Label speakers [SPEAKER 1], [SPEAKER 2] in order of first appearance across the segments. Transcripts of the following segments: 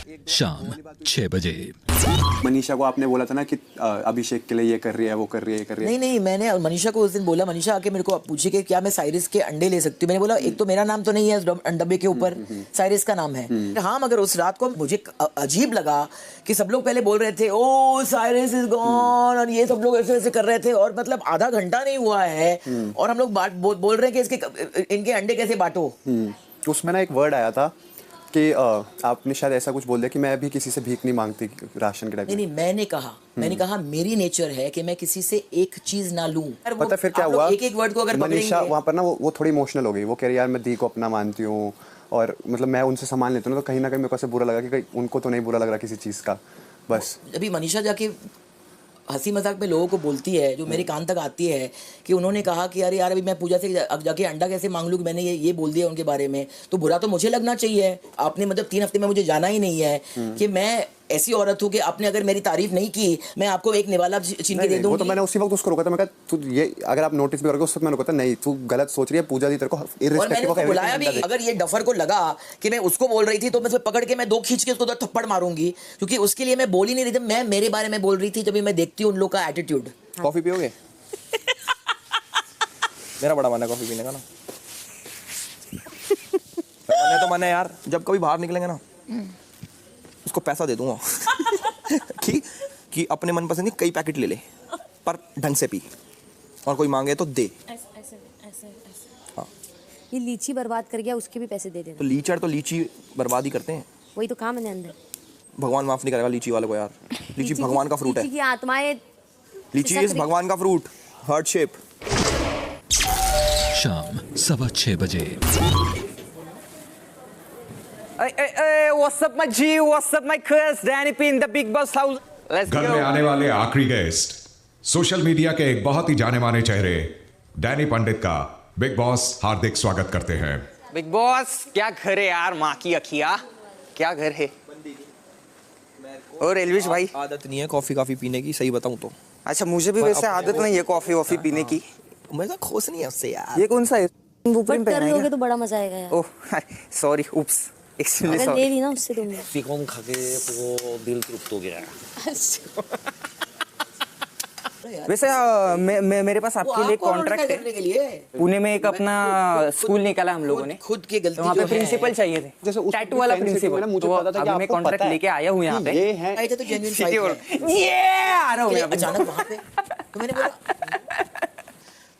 [SPEAKER 1] शाम 6 बजे।
[SPEAKER 2] मनीषा को आपने बोला था ना कि अभिषेक के लिए ये कर रही है, वो कर रही है, ये कर रही है।
[SPEAKER 3] नहीं, मैंने मनीषा को उस दिन बोला, मनीषा आके मेरे को पूछी कि क्या मैं साइरिस के अंडे ले सकती हूँ। मैंने बोला एक तो मेरा नाम तो नहीं है डब्बे के ऊपर, साइरिस का नाम है। हाँ, मगर उस रात को मुझे अजीब लगा कि सब लोग पहले बोल रहे थे ओ साइरिस इज गॉन, और ये सब लोग ऐसे ऐसे कर रहे थे, और मतलब आधा घंटा नहीं हुआ है और हम लोग बोल रहे हैं कि इनके अंडे कैसे बांटो।
[SPEAKER 2] उसमें ना एक वर्ड आया था कि आपने शायद ऐसा कुछ बोल दिया कि मैं अभी किसी से भीख नहीं मांगती राशन के टाइम।
[SPEAKER 3] नहीं, मैंने कहा मेरी नेचर है कि मैं किसी से एक चीज ना लूं।
[SPEAKER 2] पता फिर क्या हुआ,
[SPEAKER 3] एक वर्ड को अगर
[SPEAKER 2] मनीषा वहाँ पर ना वो थोड़ी इमोशनल हो गई। वो कह रही यार मैं दी को अपना मानती हूँ और मतलब मैं उनसे सामान लेती हूँ ना, तो कहीं ना कहीं मेरे को ऐसे बुरा लगा कि कहीं उनको तो नहीं बुरा लग रहा किसी चीज़ का। बस
[SPEAKER 3] अभी मनीषा जाके हंसी मजाक में लोगों को बोलती है, जो मेरे कान तक आती है कि उन्होंने कहा कि अरे यार अभी मैं पूजा से जाके अंडा कैसे मांग लूँ, मैंने ये बोल दिया उनके बारे में, तो बुरा तो मुझे लगना चाहिए। आपने मतलब 3 हफ्ते में मुझे जाना ही नहीं है कि मैं ऐसी औरत हूँ कि आपने अगर मेरी तारीफ नहीं की मैं आपको एक निवाला छीन के दे दूँगी।
[SPEAKER 2] वो तो मैंने उसी वक्त उसको रोका था। मैं कहा तू ये अगर आप नोटिस भी करोगे उस वक्त मैंने रोका था, नहीं तू गलत सोच रही है, पूजा दी तेरे को
[SPEAKER 3] इररिस्पेक्टिव ऑफ बुलाया भी। अगर ये डफर को लगा कि मैं उसको बोल रही थी तो मैं उसे पकड़ के मैं 2 खींच के उसको 2 थप्पड़ मारूंगी, क्योंकि उसके लिए मैं बोल ही नहीं रही थी, मैं मेरे बारे में बोल रही थी। जब मैं देखती हूँ उन लोग का एटीट्यूड।
[SPEAKER 2] कॉफी पियोगे?
[SPEAKER 4] मेरा बड़ा मन है कॉफी पीने का ना। मैंने यार जब कभी बाहर निकलेंगे ना उसको पैसा दे दूंगा कि अपने मनपसंद की कई पैकेट ले ले पर ढंग से पी, और कोई मांगे तो दे।
[SPEAKER 5] ऐसे ये लीची बर्बाद कर गया, उसके भी पैसे दे देना।
[SPEAKER 4] तो लीचर तो लीची बर्बाद ही करते हैं,
[SPEAKER 5] वही तो काम है अंदर।
[SPEAKER 4] भगवान माफ नहीं करेगा लीची वालों को यार। लीची भगवान का फ्रूट है।
[SPEAKER 5] लीची की आत्माएं,
[SPEAKER 4] लीची इज भगवान का फ्रूट, हार्ट शेप।
[SPEAKER 1] शाम 6:15 बजे।
[SPEAKER 6] What's up my G? What's up my cuz? Danny P in the Big Boss house. Let's
[SPEAKER 7] घर
[SPEAKER 6] go.
[SPEAKER 7] में आने वाले आखिरी गेस्ट सोशल मीडिया के एक बहुत ही जाने माने चेहरे डैनी पंडित का बिग बॉस हार्दिक स्वागत करते हैं।
[SPEAKER 6] Big Boss, क्या घर है यार, माँ की अखिया, क्या घर है। और एलविश भाई,
[SPEAKER 4] आदत नहीं है कॉफी पीने की, सही बताऊं तो।
[SPEAKER 6] अच्छा मुझे भी वैसे आदत नहीं है कॉफी वॉफी पीने की।
[SPEAKER 4] मैं खुश नहीं है उससे यार।
[SPEAKER 6] ये कौन सा है?
[SPEAKER 5] बट कर लोगे तो बड़ा मजा आएगा यार।
[SPEAKER 6] ओह सॉरी, उप्स, एक्सट्रीमली
[SPEAKER 5] अगर
[SPEAKER 6] सॉरी।
[SPEAKER 5] दे दी ना उससे तुमने।
[SPEAKER 8] पिकॉम खा के तो दिल तृप्त हो गया।
[SPEAKER 6] वैसे मेरे पास आपके लिए कॉन्ट्रैक्ट है। पुणे में एक अपना स्कूल निकाला हम लोगों ने,
[SPEAKER 3] खुद की गलती
[SPEAKER 6] तो वहाँ पे
[SPEAKER 3] जो है।
[SPEAKER 6] प्रिंसिपल चाहिए थे,
[SPEAKER 2] जैसे उस
[SPEAKER 6] टैटू वाला प्रिंसिपल।
[SPEAKER 2] मुझे
[SPEAKER 6] तो
[SPEAKER 2] पता था कि
[SPEAKER 6] अभी मैं
[SPEAKER 2] आपको
[SPEAKER 6] कॉन्ट्रैक्ट
[SPEAKER 2] पता है
[SPEAKER 6] लेके आया हूँ यहाँ पे।
[SPEAKER 2] ये है
[SPEAKER 3] आए थे तो जेन्युइन फाइट है।
[SPEAKER 6] ये आ रहा हूँ मैं अभी।
[SPEAKER 3] अचानक वहाँ पे तो मैंने बोला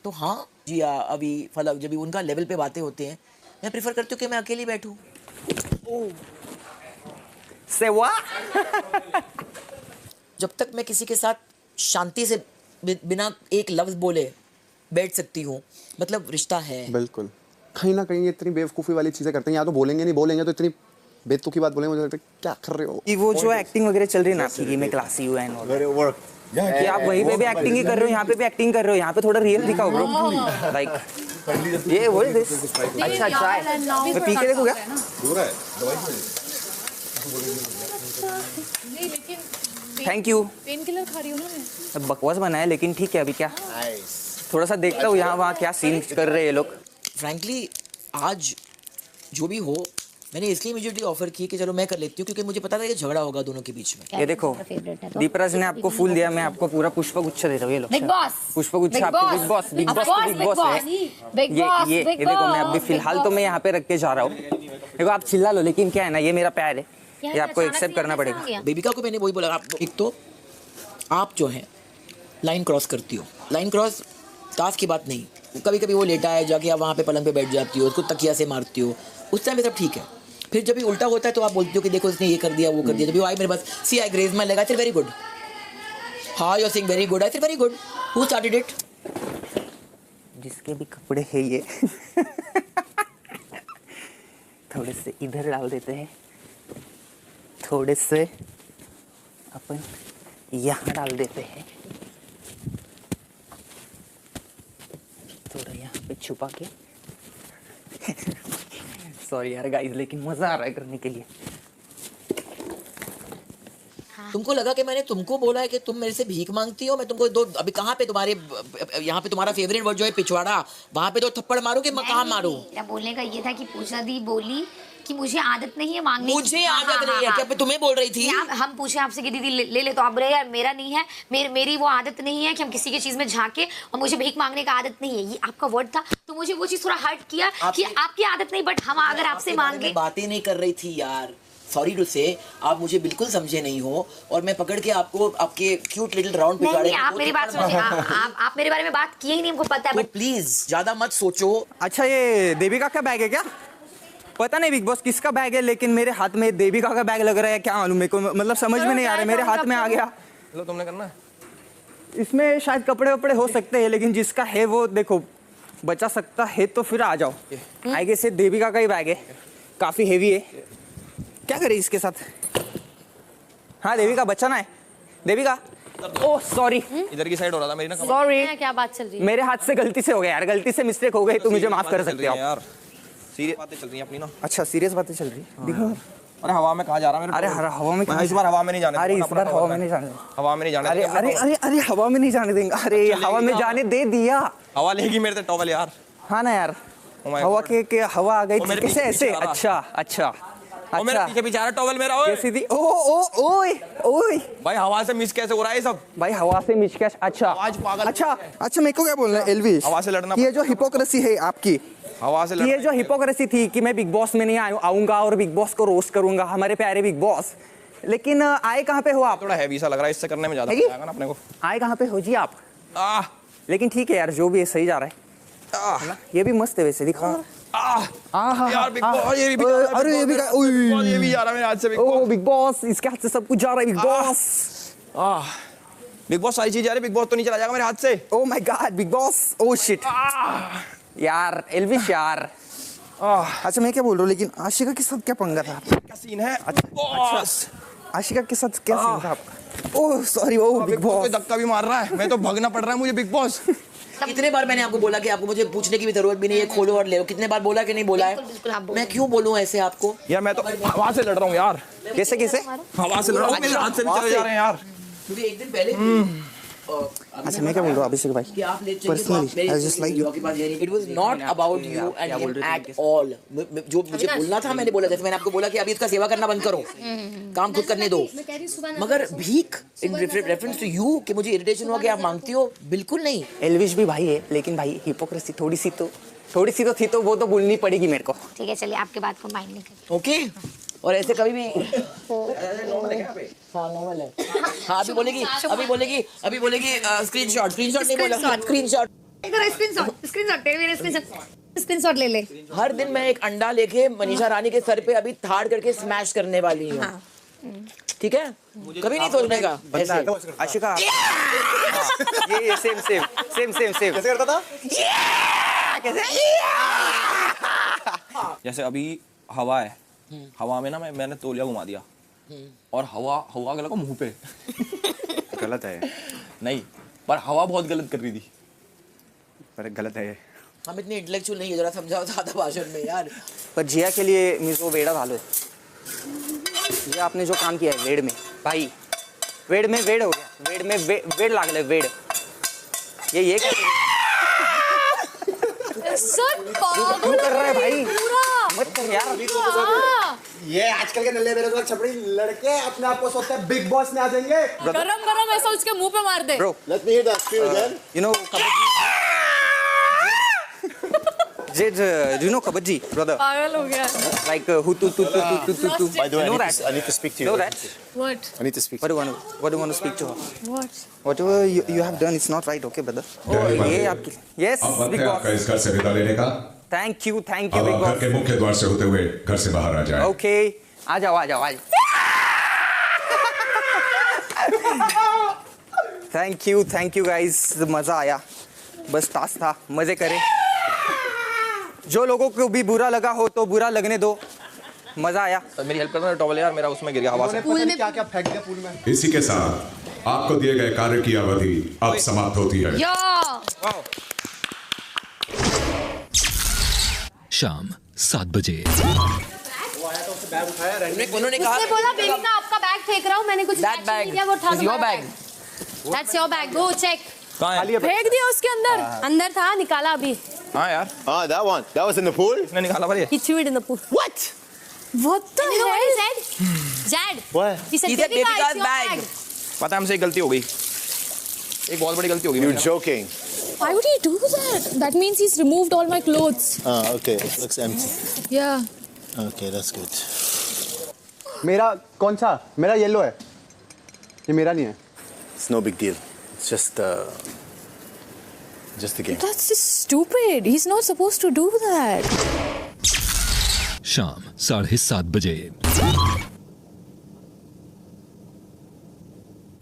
[SPEAKER 3] तो हाँ जी अभी फलक जब भी उनका लेवल पे बातें होती हैं, मैं प्रेफर करती हूँ कि मैं अकेली बैठूँ।
[SPEAKER 6] सेवा
[SPEAKER 3] जब तक मैं किसी के साथ शांति से बिना एक लफ्ज बोले बैठ सकती हूँ, मतलब रिश्ता है।
[SPEAKER 2] बिल्कुल। कहीं ना कहीं इतनी बेवकूफ़ी वाली चीज़ें करते हैं, या तो बोलेंगे नहीं, बोलेंगे तो इतनी बेतुकी बात बोलेंगे, मुझे लगता है क्या कर रहे हो।
[SPEAKER 6] कि वो जो एक्टिंग वगैरह चल रही है ना आपकी, मैं क्लासी हूँ एंड ऑल, कि आप वहीं पे भी एक्टिंग ही कर रहे हो, यहाँ पे भी एक्टिंग कर रहे हो, यहाँ पे थोड़ा रियल दिखाओ ब्रो। लाइक ये बोल दिस। अच्छा चाय मैं पी के देखूँ क्या? Thank you.
[SPEAKER 9] पेन किलर खा रही हूँ ना मैं।
[SPEAKER 6] बकवास बनाया लेकिन ठीक है, अभी क्या थोड़ा सा देखता हूँ यहाँ वहाँ क्या सीन कर रहे हैं ये लोग।
[SPEAKER 3] फ्रैंकली आज जो भी हो, मैंने इसलिए इमीडिएटली ऑफर की कि चलो मैं कर लेती हूँ, क्योंकि मुझे पता था कि झगड़ा होगा दोनों के बीच में।
[SPEAKER 6] ये देखो दीपराज ने आपको फूल दिया, मैं आपको पूरा पुष्पगुच्छ दे रहा हूँ। ये लो
[SPEAKER 5] बिग बॉस,
[SPEAKER 6] पुष्पगुच्छ आपको बिग बॉस है। ये देखो मैं अभी फिलहाल तो मैं यहाँ पे रख के जा रहा हूँ। देखो आप चिल्ला लो, लेकिन क्या है ना, ये मेरा प्यार है, ये आपको एक्सेप्ट करना पड़ेगा।
[SPEAKER 3] बेबिका को मैंने वही बोला, आप एक तो आप जो हैं लाइन क्रॉस करती हो, लाइन क्रॉस टास्क की बात नहीं, कभी कभी वो लेटा है जाके आप वहाँ पे पलंग पे बैठ जाती हो, उसको तकिया से मारती हो, उस टाइम पे सब ठीक है। फिर जब भी उल्टा होता है तो आप बोलती हो कि देखो इसने ये कर दिया वो कर दिया। जब भी वो आई मेरे पास, see I graze my leg, I said very good, how you are saying very good, I said very good, who started it.
[SPEAKER 6] जिसके भी कपड़े हैं ये थोड़े से इधर डाल देते हैं, थोड़े से अपन यहाँ डाल देते हैं, थोड़ा यहाँ पे छुपा के। सॉरी यार गाइस, लेकिन मजा आ रहा है करने के लिए।
[SPEAKER 3] तुमको लगा कि मैंने तुमको बोला है कि तुम मेरे से भीख मांगती हो, मैं तुमको दो अभी कहाँ पे तुम्हारे यहाँ पे तुम्हारा फेवरेट वर्ड जो है पिछवाड़ा, वहाँ पे 2 थप्पड़ मारूं कि मैं कहाँ मारूं?
[SPEAKER 10] क्या बोलने का ये था कि पूजा दी बोली
[SPEAKER 5] कि मुझे आदत नहीं है मांगने की।
[SPEAKER 3] मुझे आदत नहीं है, क्या मैं तुम्हें बोल रही थी?
[SPEAKER 5] हम पूछे आपसे कि दीदी ले ले तो आप बोले यार मेरा नहीं है, मेरी वो आदत नहीं है कि हम किसी की चीज में झांके, और मुझे भीख मांगने का आदत नहीं है, ये आपका वर्ड था। तो मुझे वो चीज थोड़ा हर्ट किया कि आपकी आदत नहीं, बट हम अगर आपसे मांगे।
[SPEAKER 3] बातें नहीं कर रही थी यार, सॉरी टू से, आप मुझे बिल्कुल समझे नहीं हो, और मैं पकड़ के आपको आपके क्यूट लिटिल राउंड
[SPEAKER 5] नहीं, आप मेरी बात समझे। आप मेरे बारे में बात किए ही नहीं, हमको पता है,
[SPEAKER 3] तो
[SPEAKER 5] बट
[SPEAKER 3] प्लीज ज्यादा मत सोचो।
[SPEAKER 6] अच्छा, ये देविका का बैग है क्या? पता नहीं बिग बॉस किसका बैग है, लेकिन मेरे हाथ में देविका का बैग लग रहा है, क्या मालूम मेरे को, मतलब समझ में नहीं आ रहा है, मेरे हाथ में आ गया।
[SPEAKER 4] लो तुमने करना है।
[SPEAKER 6] इसमें शायद कपड़े वपड़े हो सकते हैं, लेकिन जिसका है वो देखो बचा सकता है तो फिर आ जाओ। आई गेस ये देविका का ही बैग है, काफी हेवी है। क्या करे इसके साथ? हाँ देविका, बचाना है देविका। ओह सॉरी,
[SPEAKER 4] इधर की साइड हो रहा था मेरी ना।
[SPEAKER 6] सॉरी,
[SPEAKER 5] क्या बात चल रही है?
[SPEAKER 6] मेरे हाथ से गलती से हो गया यार, गलती से मिस्टेक हो गई, तो मुझे माफ कर सकते हो आप।
[SPEAKER 4] यार सीरियस बातें चल रही हैं अपनी ना।
[SPEAKER 6] अच्छा, सीरियस बातें चल रही है।
[SPEAKER 4] अरे हवा में कहाँ जा रहा है मेरे?
[SPEAKER 6] अरे हवा में,
[SPEAKER 4] इस बार हवा में नहीं जाने।
[SPEAKER 6] अरे इस बार हवा में नहीं जाने।
[SPEAKER 4] हवा में नहीं जाने।
[SPEAKER 6] अरे अरे अरे अरे हवा में नहीं जाने देंगे। अरे हवा में जाने दे दिया।
[SPEAKER 4] हवा लेगी मेरे से टॉवल यार।
[SPEAKER 6] हाँ ना यार,
[SPEAKER 4] my
[SPEAKER 6] हवा
[SPEAKER 4] God.
[SPEAKER 6] के हवा आ गई
[SPEAKER 4] वो मेरे
[SPEAKER 6] कैसे
[SPEAKER 4] पीछे
[SPEAKER 6] ऐसे?
[SPEAKER 4] पीछे आ रहा।
[SPEAKER 6] अच्छा अच्छा
[SPEAKER 4] ओ मेरे
[SPEAKER 6] अच्छा,
[SPEAKER 4] पीछे आ रहा टॉवल मेरा। ओए
[SPEAKER 6] कैसी थी? ओ ओ ओए ओए
[SPEAKER 4] भाई, हवा से मिस कैसे हो रहा है ये सब?
[SPEAKER 6] भाई, हवा से मिचकैश। अच्छा
[SPEAKER 4] आवाज पागल।
[SPEAKER 6] अच्छा अच्छा, मेरे को क्या बोलना है एलविश?
[SPEAKER 4] हवा से लड़ना।
[SPEAKER 6] ये जो हिपोक्रेसी है आपकी,
[SPEAKER 4] हवा से
[SPEAKER 6] ये जो हिपोक्रेसी थी कि मैं बिग बॉस में नहीं आऊंगा और बिग बॉस को रोस्ट करूंगा, हमारे प्यारे बिग बॉस, लेकिन आए कहाँ पे हो आप?
[SPEAKER 4] थोड़ा हैवी सा लग रहा है, इससे करने में ज्यादा मजा आएगा ना अपने को।
[SPEAKER 6] आए कहाँ पे हो जी आप?
[SPEAKER 4] आह
[SPEAKER 6] लेकिन ठीक है यार, जो भी है सही जा रहा है।
[SPEAKER 4] आह
[SPEAKER 6] ये भी मस्त है वैसे, दिखा।
[SPEAKER 4] आह यार बिग बॉस, ये भी
[SPEAKER 6] अरे ये भी,
[SPEAKER 4] ये भी आ रहा है मेरे हाथ से Bigg
[SPEAKER 6] oh
[SPEAKER 4] Boss.
[SPEAKER 6] Bigg Boss, इसके हाथ से सब कुछ जा रहा है। बिग बॉस,
[SPEAKER 4] बिग बॉस सारी चीज जा रही है, बिग बॉस तो नहीं चला जाएगा मेरे हाथ से।
[SPEAKER 6] Oh my God, big boss, oh shit यार, एल्विश यार। अच्छा, मैं क्या बोल रहा हूँ, लेकिन आशिका के साथ क्या पंगा था?
[SPEAKER 4] क्या सीन है? बॉस
[SPEAKER 6] आशिका के साथ क्या सीन था आपका? ओह सॉरी, ओ बिग बॉस,
[SPEAKER 4] धक्का भी मार रहा है, मैं तो भागना पड़ रहा है मुझे बिग बॉस।
[SPEAKER 3] कितने बार मैंने आपको बोला कि आपको मुझे पूछने की भी जरूरत भी नहीं है, खोलो और ले लो। कितने बार बोला कि नहीं बोला है?
[SPEAKER 5] बिल्कुल आप बोलो।
[SPEAKER 3] मैं क्यों बोलूं ऐसे आपको?
[SPEAKER 4] यार मैं तो हवा से लड़ रहा हूँ यार।
[SPEAKER 6] कैसे कैसे?
[SPEAKER 4] हवा से लड़ रहा हूँ, मेरे हाथ से भी चले जा रहे हैं यार।
[SPEAKER 3] क्योंकि एक दिन पहले
[SPEAKER 6] अच्छा, मैं क्या बोल रहा हूँ अभिषेक भाई,
[SPEAKER 3] कि आप लेट चलिए, तो
[SPEAKER 6] Personally,
[SPEAKER 3] आप मेरे
[SPEAKER 6] I just like you.
[SPEAKER 3] आपके पास ये नहीं। It was not about you and him at all. जो मुझे बोलना था मैंने बोला। जैसे मैंने आपको बोला कि अभी इसका सेवा करना बंद करो, काम खुद करने दो। मगर भीख इन रेफरेंस टू यू कि मुझे इरिटेशन हुआ कि आप मांगती हो, बिल्कुल नहीं।
[SPEAKER 6] एल्विश भी भाई है, लेकिन भाई हिपोक्रेसी थोड़ी सी तो थी, तो वो तो बोलनी पड़ेगी मेरे को।
[SPEAKER 5] ठीक है, चलिए आपके बात को माइंड नहीं करते।
[SPEAKER 3] ओके, और ऐसे कभी भी हाँ नॉर्मल है। हाँ अभी बोलेगी स्क्रीनशॉट नहीं बोला, स्क्रीनशॉट।
[SPEAKER 9] स्क्रीनशॉट ले ले।
[SPEAKER 3] हर दिन मैं एक अंडा लेके मनीषा रानी के सर पे अभी थाड़ करके स्मैश करने वाली हूँ। ठीक है, कभी नहीं सोचने का ऐसे।
[SPEAKER 6] आशिका ये सेम कैसे करता था?
[SPEAKER 4] जैसे अभी हवा है, हवा में ना मैंने तौलिया घुमा दिया और हवा गला को मुंह पे।
[SPEAKER 2] गलत है
[SPEAKER 4] नहीं, पर हवा बहुत गलत कर रही थी।
[SPEAKER 2] पर गलत है।
[SPEAKER 3] हम इतने इंटेलेक्चुअल नहीं है, जरा समझाओ ज्यादा भाषण में यार।
[SPEAKER 6] पर जिया के लिए मिसो वेड़ा डालो। ये आपने जो काम किया है वेड़ में, भाई वेड़ में वेड़ हो गया, वेड़ में वेड़ लाग ले वेड़। ये क्या क्यों कर रहा है भाई? मत कर यार।
[SPEAKER 2] ये आजकल के नल्ले बेरोजगार छपड़ी लड़के अपने आप को सोचते हैं बिग बॉस में आ जाएंगे।
[SPEAKER 9] गरम ऐसा उसके मुंह पे मार दे।
[SPEAKER 6] Bro,
[SPEAKER 2] let me here that screen again.
[SPEAKER 6] you know Jid, do you know Kabaddi, brother?
[SPEAKER 9] पागल हो गया।
[SPEAKER 6] Like who tu.
[SPEAKER 2] By the way,
[SPEAKER 6] You know that?
[SPEAKER 2] I need to speak to you.
[SPEAKER 6] Know that?
[SPEAKER 9] What?
[SPEAKER 2] I need to speak.
[SPEAKER 6] What do you want to speak to her?
[SPEAKER 9] What?
[SPEAKER 6] Whatever you have done, it's not right, okay, brother?
[SPEAKER 7] Very well.
[SPEAKER 6] ये आपकी yes,
[SPEAKER 7] अब वक्त
[SPEAKER 6] big
[SPEAKER 7] है
[SPEAKER 6] boss.
[SPEAKER 7] आपका इस घर से विदा लेने का।
[SPEAKER 6] Thank you,
[SPEAKER 7] अब
[SPEAKER 6] big
[SPEAKER 7] आप घर
[SPEAKER 6] boss.
[SPEAKER 7] के मुख्य द्वार से होते हुए घर से बाहर आ जाए।
[SPEAKER 6] Okay, आ जाओ. Thank you guys, मजा आया, बस टास्क था, मजे करें। जो लोगों को भी बुरा लगा हो तो बुरा लगने दो, मजा आया।
[SPEAKER 4] मेरी हेल्प करना टॉवल यार, मेरा उसमें गिर गया हवा से।
[SPEAKER 2] क्या क्या फेंक दिया पूल में।
[SPEAKER 7] इसी के साथ आपको दिए गए कार्य की अवधि अब समाप्त होती है।
[SPEAKER 1] शाम 7 बजे।
[SPEAKER 3] उन्होंने कहा
[SPEAKER 5] उसने बोला बेबी का आपका बैग फेंक रहा हूँ, मैंने कुछ
[SPEAKER 3] That bag is your bag.
[SPEAKER 5] That's your bag. Go check.
[SPEAKER 4] कहाँ है?
[SPEAKER 9] फेंक दिया उसके अंदर। अंदर था, निकाला अभी।
[SPEAKER 4] हाँ यार,
[SPEAKER 2] that was in the pool.
[SPEAKER 4] इसने निकाला पर ये।
[SPEAKER 9] He threw it in the pool.
[SPEAKER 3] What?
[SPEAKER 9] What the
[SPEAKER 5] You know what he
[SPEAKER 9] hell?
[SPEAKER 5] said? Jad.
[SPEAKER 6] What?
[SPEAKER 5] He said,
[SPEAKER 6] He said,
[SPEAKER 5] "Baby
[SPEAKER 6] "Baby
[SPEAKER 5] ka,
[SPEAKER 6] ka
[SPEAKER 5] it's your
[SPEAKER 6] bag."
[SPEAKER 5] bag."
[SPEAKER 4] पता है हमसे एक गलती हो गई, एक बहुत बड़ी गलती हो गई.
[SPEAKER 10] You're joking.
[SPEAKER 9] Why would he do that? That means he's removed all my clothes.
[SPEAKER 10] Okay. It looks empty.
[SPEAKER 9] Yeah.
[SPEAKER 10] Okay, that's good.
[SPEAKER 2] मेरा कौन सा? मेरा येलो है, ये मेरा नहीं है.
[SPEAKER 10] It's no big deal. It's just a game.
[SPEAKER 9] That's just stupid. He's not supposed to do that.
[SPEAKER 1] शाम 7:30 बजे.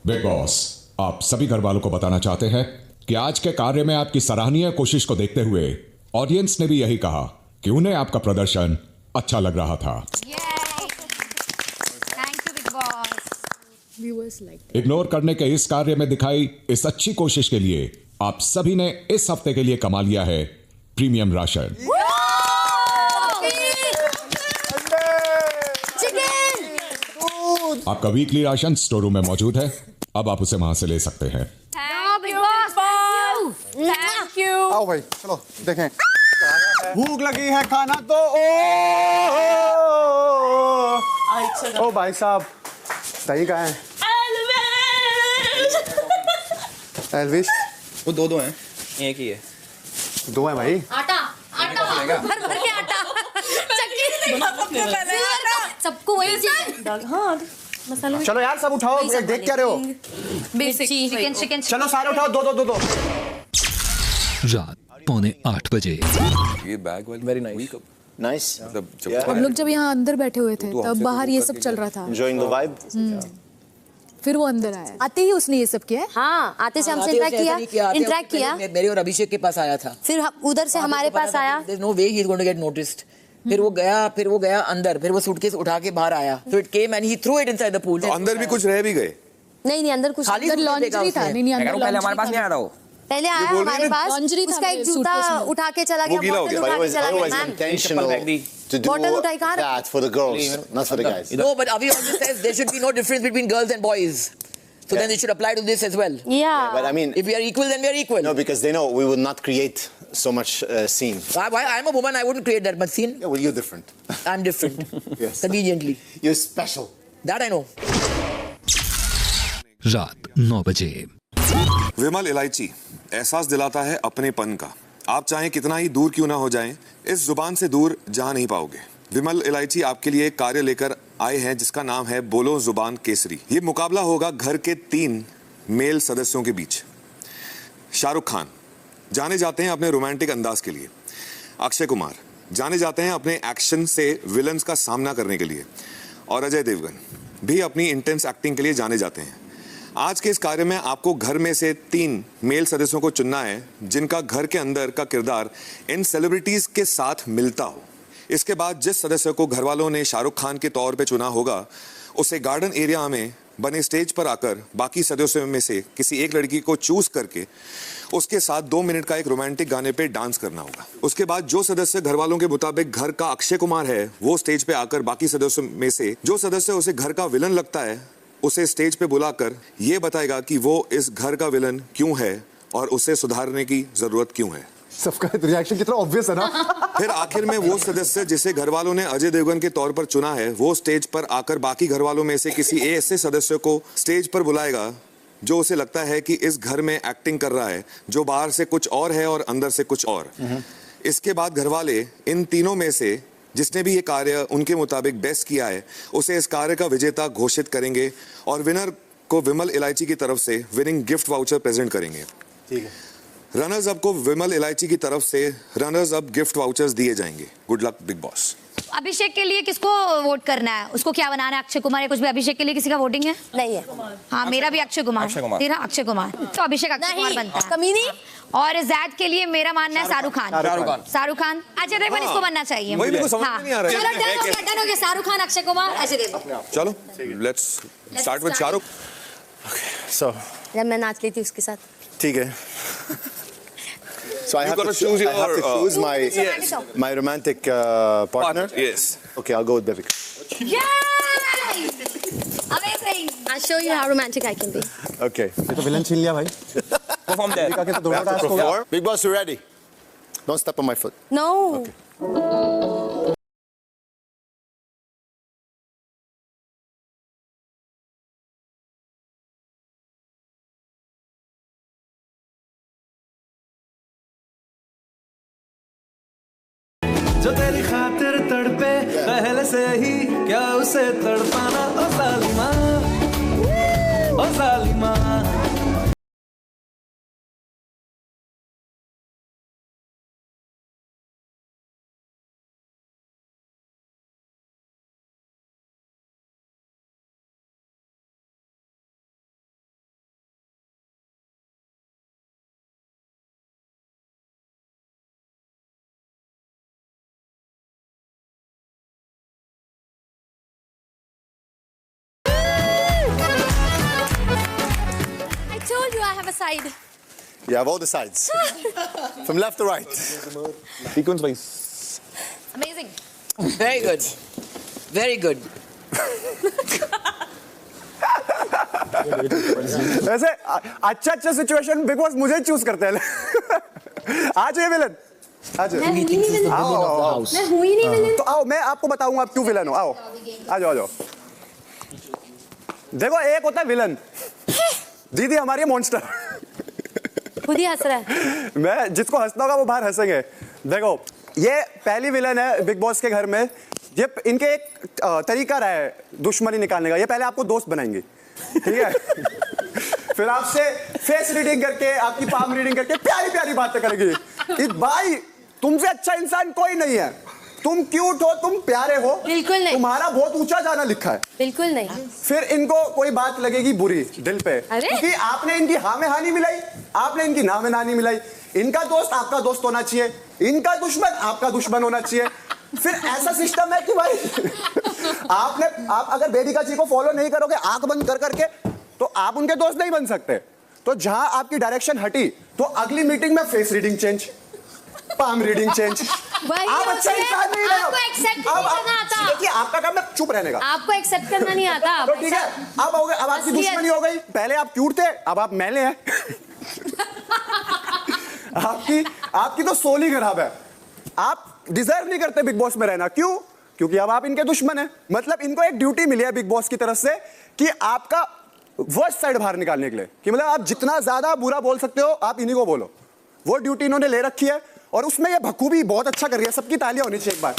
[SPEAKER 7] बिग बॉस आप सभी घर वालों को बताना चाहते हैं कि आज के कार्य में आपकी सराहनीय कोशिश को देखते हुए ऑडियंस ने भी यही कहा कि उन्हें आपका प्रदर्शन अच्छा लग रहा था.
[SPEAKER 5] Thank you, Big Boss.
[SPEAKER 9] Viewers like that.
[SPEAKER 7] Ignore करने के इस कार्य में दिखाई इस अच्छी कोशिश के लिए आप सभी ने इस हफ्ते के लिए कमा लिया है प्रीमियम राशन. आपका वीकली राशन स्टोर रूम में मौजूद है, अब आप उसे वहां से ले सकते हैं.
[SPEAKER 5] No, Big Boss. Thank you.
[SPEAKER 9] Thank you.
[SPEAKER 2] आओ भाई चलो देखें. भूख लगी है खाना तो ओ भाई साहब दही कहाँ है? एल्विश
[SPEAKER 4] वो दो हैं, एक ही है.
[SPEAKER 2] दो है भाई.
[SPEAKER 5] आटा भर भर के आटा सबको वही चाहिए.
[SPEAKER 9] हाँ मसालों
[SPEAKER 2] चलो यार सब उठाओ, देख क्या रहे हो?
[SPEAKER 9] बेसिक
[SPEAKER 5] चिकन
[SPEAKER 2] चलो सारे उठाओ, दो.
[SPEAKER 1] रात 7:45 बजे.
[SPEAKER 4] ये बैग वेरी नाइस.
[SPEAKER 10] Nice.
[SPEAKER 9] हम लोग जब यहाँ अंदर बैठे हुए थे तब बाहर ये सब चल रहा था.
[SPEAKER 10] Enjoying the vibe.
[SPEAKER 9] फिर वो अंदर आया, आते ही उसने ये सब किया है.
[SPEAKER 11] हाँ, आते से हमसे इंटरेक्ट किया.
[SPEAKER 3] मेरे और अभिषेक के पास आया था.
[SPEAKER 11] फिर उधर से हमारे पास आया.
[SPEAKER 3] There's no way he's going to get noticed. फिर वो गया अंदर, फिर वो सूटकेस उठा के बाहर आया. So it came and he threw it inside the pool.
[SPEAKER 12] तो अंदर भी कुछ रह भी गए.
[SPEAKER 11] नहीं अंदर कुछ
[SPEAKER 3] खाली
[SPEAKER 9] अंदर लॉन्ड्री था. नहीं अंदर
[SPEAKER 4] पहले हमारे पास नहीं आ रहा हो.
[SPEAKER 11] पहले आया हमारे पास, उसका एक जूता उठा के चला गया, बोतल उठा के चला गया. Ma'am
[SPEAKER 10] Intentional to do
[SPEAKER 11] Bottle उठाई कहाँ
[SPEAKER 10] that for the girls, not for the guys.
[SPEAKER 3] No, but Avi always says there should be no difference between girls and boys. So then it should apply to this as well.
[SPEAKER 11] Yeah.
[SPEAKER 10] But I mean,
[SPEAKER 3] If we are equal, then we are equal.
[SPEAKER 10] no, because they know we would not create so much scene.
[SPEAKER 3] Why? I'm a woman. I wouldn't create that much scene.
[SPEAKER 10] Yeah, well, you're different.
[SPEAKER 3] I'm different.
[SPEAKER 10] Yes.
[SPEAKER 3] Conveniently.
[SPEAKER 10] You're special.
[SPEAKER 3] That I know.
[SPEAKER 1] रात 9 बजे.
[SPEAKER 12] विमल इलायची एहसास दिलाता है अपनेपन का. आप चाहें कितना ही दूर क्यों ना हो जाएं, इस जुबान से दूर जा नहीं पाओगे. विमल इलायची आपके लिए एक कार्य लेकर आए हैं जिसका नाम है बोलो जुबान केसरी. ये मुकाबला होगा घर के 3 मेल सदस्यों के बीच. शाहरुख खान जाने जाते हैं अपने रोमांटिक अंदाज के लिए. अक्षय कुमार जाने जाते हैं अपने एक्शन से विलन्स का सामना करने के लिए. और अजय देवगन भी अपनी इंटेंस एक्टिंग के लिए जाने जाते हैं. आज के इस कार्य में आपको घर में से 3 मेल सदस्यों को चुनना है जिनका घर के अंदर का किरदार इन सेलिब्रिटीज के साथ मिलता हो. इसके बाद जिस सदस्य को घर वालों ने शाहरुख खान के तौर पे चुना होगा उसे गार्डन एरिया में बने स्टेज पर आकर बाकी सदस्यों में से किसी एक लड़की को चूज करके उसके साथ 2 मिनट का एक रोमांटिक गाने पे डांस करना होगा. उसके बाद जो सदस्य घर वालों के मुताबिक घर का अक्षय कुमार है वो स्टेज पे आकर बाकी सदस्यों में से जो सदस्य उसे घर का विलन लगता है उसे स्टेज पे बुलाकर ये बताएगा कि वो इस घर का विलन क्यों है और उसे सुधारने की जरूरत क्यों है.
[SPEAKER 2] सबका रिएक्शन कितना ऑब्वियस है ना.
[SPEAKER 12] फिर आखिर में वो सदस्य जिसे घर वालों ने अजय देवगन के तौर पर चुना है वो स्टेज पर आकर बाकी घर वालों में से किसी ऐसे सदस्य को स्टेज पर बुलाएगा जो उसे लगता है कि इस घर में एक्टिंग कर रहा है, जो बाहर से कुछ और है और अंदर से कुछ और. इसके बाद घर वाले इन तीनों में से जिसने भी ये कार्य उनके मुताबिक बेस्ट किया है उसे इस कार्य का विजेता घोषित करेंगे और विनर को विमल इलायची की तरफ से विनिंग गिफ्ट वाउचर प्रेजेंट करेंगे.
[SPEAKER 10] ठीक है.
[SPEAKER 12] रनर्स अप को विमल इलायची की तरफ से रनर्स अप गिफ्ट वाउचर्स दिए जाएंगे. Good luck big boss.
[SPEAKER 5] Abhishek के लिए किसको वोट करना है? उसको क्या बनाना है? अक्षय कुमार या कुछ भी? अभिषेक के लिए किसी का वोटिंग है?
[SPEAKER 11] नहीं है.
[SPEAKER 5] हाँ मेरा भी अक्षय कुमार. तेरा अक्षय कुमार. तो अभिषेक अक्षय कुमार बनता है.
[SPEAKER 11] कमीनी.
[SPEAKER 5] और जैद के लिए मेरा मानना है शाहरुख खान. अजय देवगन इसको बनना चाहिए.
[SPEAKER 12] वही मुझे समझ में नहीं आ रहा है.
[SPEAKER 5] चलो डन हो गया. शाहरुख खान, अक्षय कुमार, अजय देवगन.
[SPEAKER 12] चलो let's start with Shahrukh.
[SPEAKER 10] So,
[SPEAKER 11] जब मैं नाच रही थी उसके साथ.
[SPEAKER 10] ठीक है. So I have to choose my romantic partner.
[SPEAKER 12] Yes.
[SPEAKER 10] Okay, I'll go with Devika.
[SPEAKER 5] Yay! Amazing.
[SPEAKER 11] I'll show you how romantic I can be.
[SPEAKER 10] Okay.
[SPEAKER 2] ये तो विलन छीन लिया भाई.
[SPEAKER 4] Perform there.
[SPEAKER 10] We have to perform. Big Boss, you ready? Don't step on my foot.
[SPEAKER 11] No.
[SPEAKER 10] Okay.
[SPEAKER 13] ऐसे ही क्या उसे तड़पाना ओ जालिमा, ओ जालिमा।
[SPEAKER 11] I told you I have a side.
[SPEAKER 10] You have all the sides. From left to right.
[SPEAKER 4] Sequence wise.
[SPEAKER 11] Amazing.
[SPEAKER 3] Very good. Very good.
[SPEAKER 2] वैसे अच्छा situation big boss मुझे choose करते हैं। आ जाइए villain, आ जाइए।
[SPEAKER 11] मैं हुई नहीं विलन।
[SPEAKER 2] तो आओ, मैं आपको बताऊंगा आप क्यों विलन हो। आओ, आ जाओ, आ जाओ। देखो, एक होता है विलन, दीदी हमारी मॉन्स्टर।
[SPEAKER 11] खुद ही हंस रहा है।
[SPEAKER 2] मैं जिसको हंसना होगा वो बाहर हंसेंगे। देखो, ये पहली विलन है बिग बॉस के घर में। ये इनके एक तरीका रहा है दुश्मनी निकालने का। ये पहले आपको दोस्त बनाएंगे, ठीक है? फिर आपसे फेस रीडिंग करके, आपकी पाम रीडिंग करके प्यारी प्यारी बातें करेंगी। भाई, तुमसे अच्छा इंसान कोई नहीं है। तुम क्यूट हो, तुम प्यारे हो,
[SPEAKER 11] बिल्कुल नहीं।
[SPEAKER 2] तुम्हारा बहुत ऊंचा जाना लिखा है,
[SPEAKER 11] बिल्कुल नहीं।
[SPEAKER 2] फिर इनको कोई बात लगेगी बुरी दिल पे, क्योंकि आपने इनकी हाँ में हाँ नहीं मिलाई, आपने इनकी ना में ना नहीं मिलाई। इनका दोस्त आपका दोस्त होना चाहिए, इनका दुश्मन आपका दुश्मन होना चाहिए। फिर ऐसा सिस्टम है कि भाई आप अगर बेबिका जी को फॉलो नहीं करोगे आंख बंद कर करके, तो आप उनके दोस्त नहीं बन सकते। तो जहां आपकी डायरेक्शन हटी, तो अगली मीटिंग में face reading change, palm reading change. आप अच्छा इंसान नहीं रहे हो।
[SPEAKER 11] आपको एक्सेप्ट नहीं करना आता।
[SPEAKER 2] देखिए, आपका काम है चुप रहने का।
[SPEAKER 11] आपको एक्सेप्ट करना नहीं आता।
[SPEAKER 2] तो ठीक है, अब आपकी दुश्मनी हो गई। पहले आप क्यूट थे, अब आप मैले हैं। आपकी तो सोल ही खराब है। आप डिजर्व नहीं करते बिग बॉस में रहना। क्यों? क्योंकि अब आप इनके दुश्मन हैं। मतलब इनको एक ड्यूटी मिली है बिग बॉस की तरफ से कि आपका वर्स्ट साइड बाहर निकालने के लिए, कि मतलब आप जितना ज्यादा बुरा बोल सकते हो आप इन्हीं को बोलो। वो ड्यूटी इन्होंने ले रखी है, और उसमें ये बखूबी बहुत अच्छा कर रही है। सबकी तालियां होनी चाहिए एक बार।